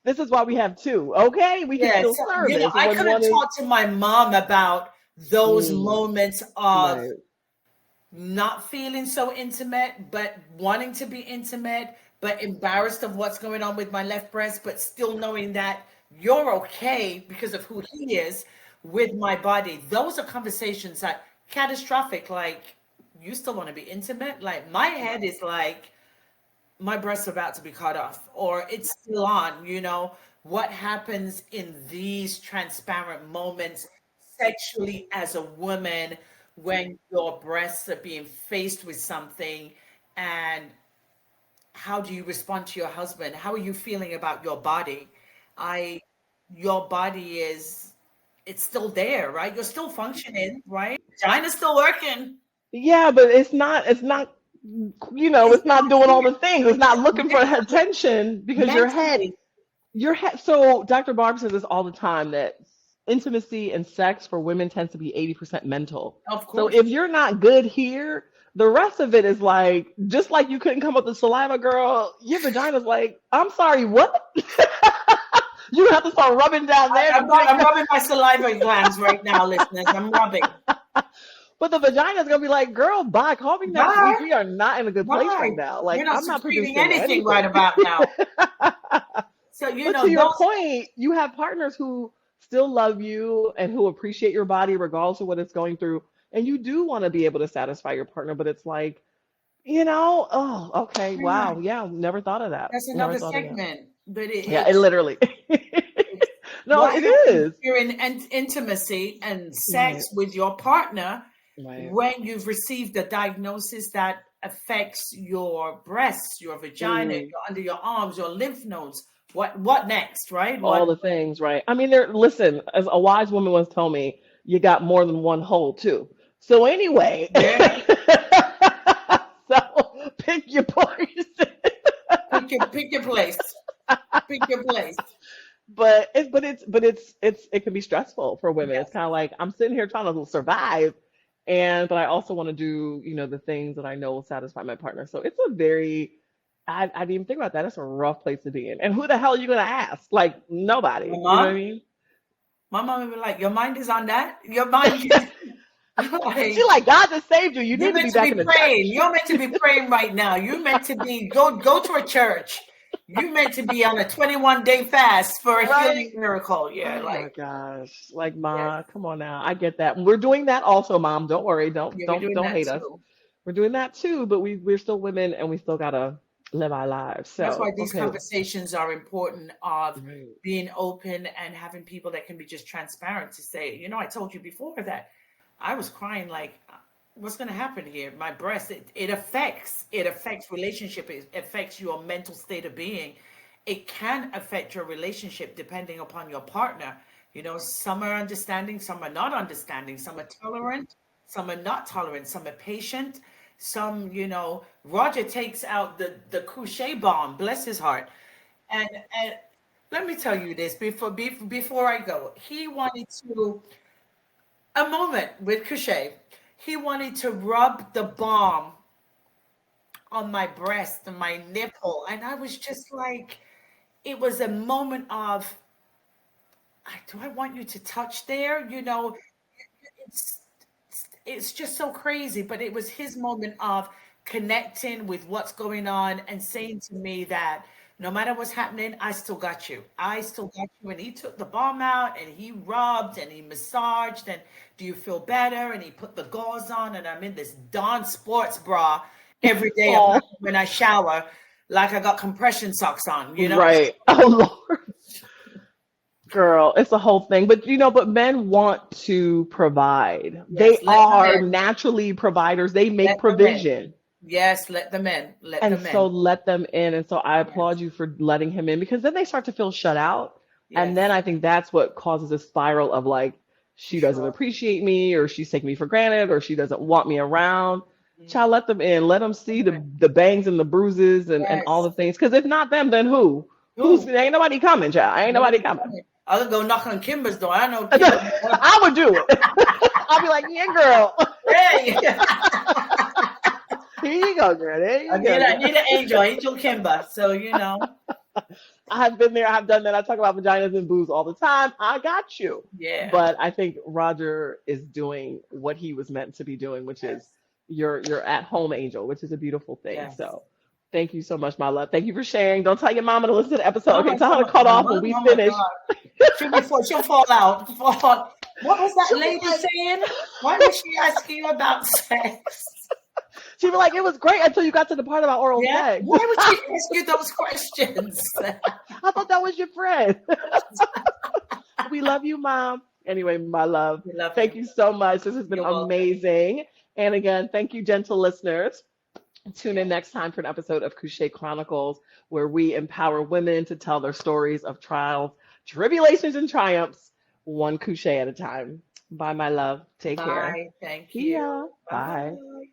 this is why we have two. Okay, we can Yeah, still so service I when couldn't one is talk to my mom about those mm, moments of right. not feeling so intimate, but wanting to be intimate, but embarrassed of what's going on with my left breast, but still knowing that you're okay because of who he is with my body. Those are conversations that catastrophic. Like, you still want to be intimate? Like, my head is like, my breast's about to be cut off, or it's still on. What happens in these transparent moments sexually as a woman when your breasts are being faced with something, and how do you respond to your husband? How are you feeling about your body? I Your body is, it's still there, right? You're still functioning, right? Vagina's still working. Yeah, but It's it's not doing all not the things. It's not looking for mentally. attention because Mentally, your head. So Dr. Barb says this all the time, that intimacy and sex for women tends to be 80% mental. of So course. if you're not good here, the rest of it is like, just like you couldn't come up with saliva, girl, your vagina's like, I'm sorry, what? You have to start rubbing down there to get I'm it. rubbing my saliva glands right now, listeners. I'm rubbing. But the vagina's gonna be like, girl, bye, call me next Bye. week. We are not in a good place Bye. right now. We're Like, not I'm not secreting producing anything right anything. about now. So, But to your those, point, you have partners who still love you and who appreciate your body regardless of what it's going through. And you do want to be able to satisfy your partner, but it's like, oh, okay, yeah, wow, yeah, never thought of that. that's Never another thought of that. segment. But Yeah, it literally. it's No, what it happens is. during intimacy and Right, sex with your partner right. when you've received a diagnosis that affects your breasts, your vagina, Mm, under your arms, your lymph nodes. What next, right? All What? the things, right? I mean, listen, as a wise woman once told me, you got more than one hole too. So anyway, Yeah. so pick your poison. Pick your place. Pick your place. But it can be stressful for women. It's Yes. kind of like I'm sitting here trying to survive, but I also want to do, the things that I know will satisfy my partner. So it's a very I didn't even think about that. It's a rough place to be in. And who the hell are you gonna ask? Like My nobody. You know what I mom. mean? My mom would be like, "Your mind is on that. Your mind is She like." like God just saved you. You You're need to meant be to back be in the praying. church. You're meant to be praying right now. You're meant to be go to a church. You're meant to be on a 21-day fast for a Right? healing miracle. Yeah, Oh my like gosh. Like, yes, Ma, come on now. I get that. We're doing that also, Mom. Don't worry. Don't yeah, we're don't doing don't that hate us. too. We're doing that too, but we're still women and we still gotta live our lives. That's why So, these okay. conversations are important of Right. being open and having people that can be just transparent to say, I told you before that I was crying like what's going to happen here? My breast, it affects relationship. It affects your mental state of being. It can affect your relationship depending upon your partner. Some are understanding, some are not understanding, some are tolerant, some are not tolerant, some are patient, some, Roger takes out the Kushae bomb, bless his heart. And let me tell you this before I go. He wanted to a moment with Kushae. He wanted to rub the balm on my breast and my nipple. And I was just like, it was a moment of, do I want you to touch there? It's it's just so crazy. But it was his moment of connecting with what's going on and saying to me that no matter what's happening, I still got you. I still got you. And he took the balm out and he rubbed and he massaged and do you feel better? And he put the gauze on and I'm in this Dawn sports bra every day Oh, apart from when I shower, like I got compression socks on. right. Oh Lord. Girl, it's a whole thing. But men want to provide. Yes, They let them are in. naturally providers. They make Let them in. provision. Yes, let them in. Let And them so in. let them in. And so I applaud Yes. you for letting him in because then they start to feel shut out. And then Yes. I think that's what causes a spiral of like, For she doesn't sure. appreciate me or she's taking me for granted or she doesn't want me around. Mhm. Child, let them in. Let them Let see them the, in. the bangs and the bruises and all Yes. the things. Because if not them, then who? Who? Ain't nobody coming, child. Ain't nobody Nobody coming. coming. I'll go knock on Kimber's door. I know Kimber. I would do it. I'll be like, yeah, girl. Hey, Here you go, girl. There I you need go, I girl. need an angel, Angel Kimber. So I've been there. I've done that. I talk about vaginas and boobs all the time. I got you. yeah. But I think Roger is doing what he was meant to be doing, which is Yes. your at home angel, which is a beautiful thing. Yes. So thank you so much, my love. Thank you for sharing. Don't tell your mama to listen to the episode. Oh Okay, my tell God, her to cut my off when mom. we Oh my finish. God. She'll fall out. What was that She'll be lady like, saying? Why was she asking you about sex? she'll be like, it was great until you got to the part about oral Yeah. sex. Why would she ask you those questions? I thought that was your friend. We love you, Mom. Anyway, my love, We love thank you. you so much. This has been You're welcome. amazing. And again, thank you, gentle listeners. Tune in Yes. next time for an episode of Kushae Chronicles, where we empower women to tell their stories of trials, tribulations, and triumphs, one Kushae at a time. Bye, my love. Take care. Bye. Thank See you. ya. Bye Bye. bye.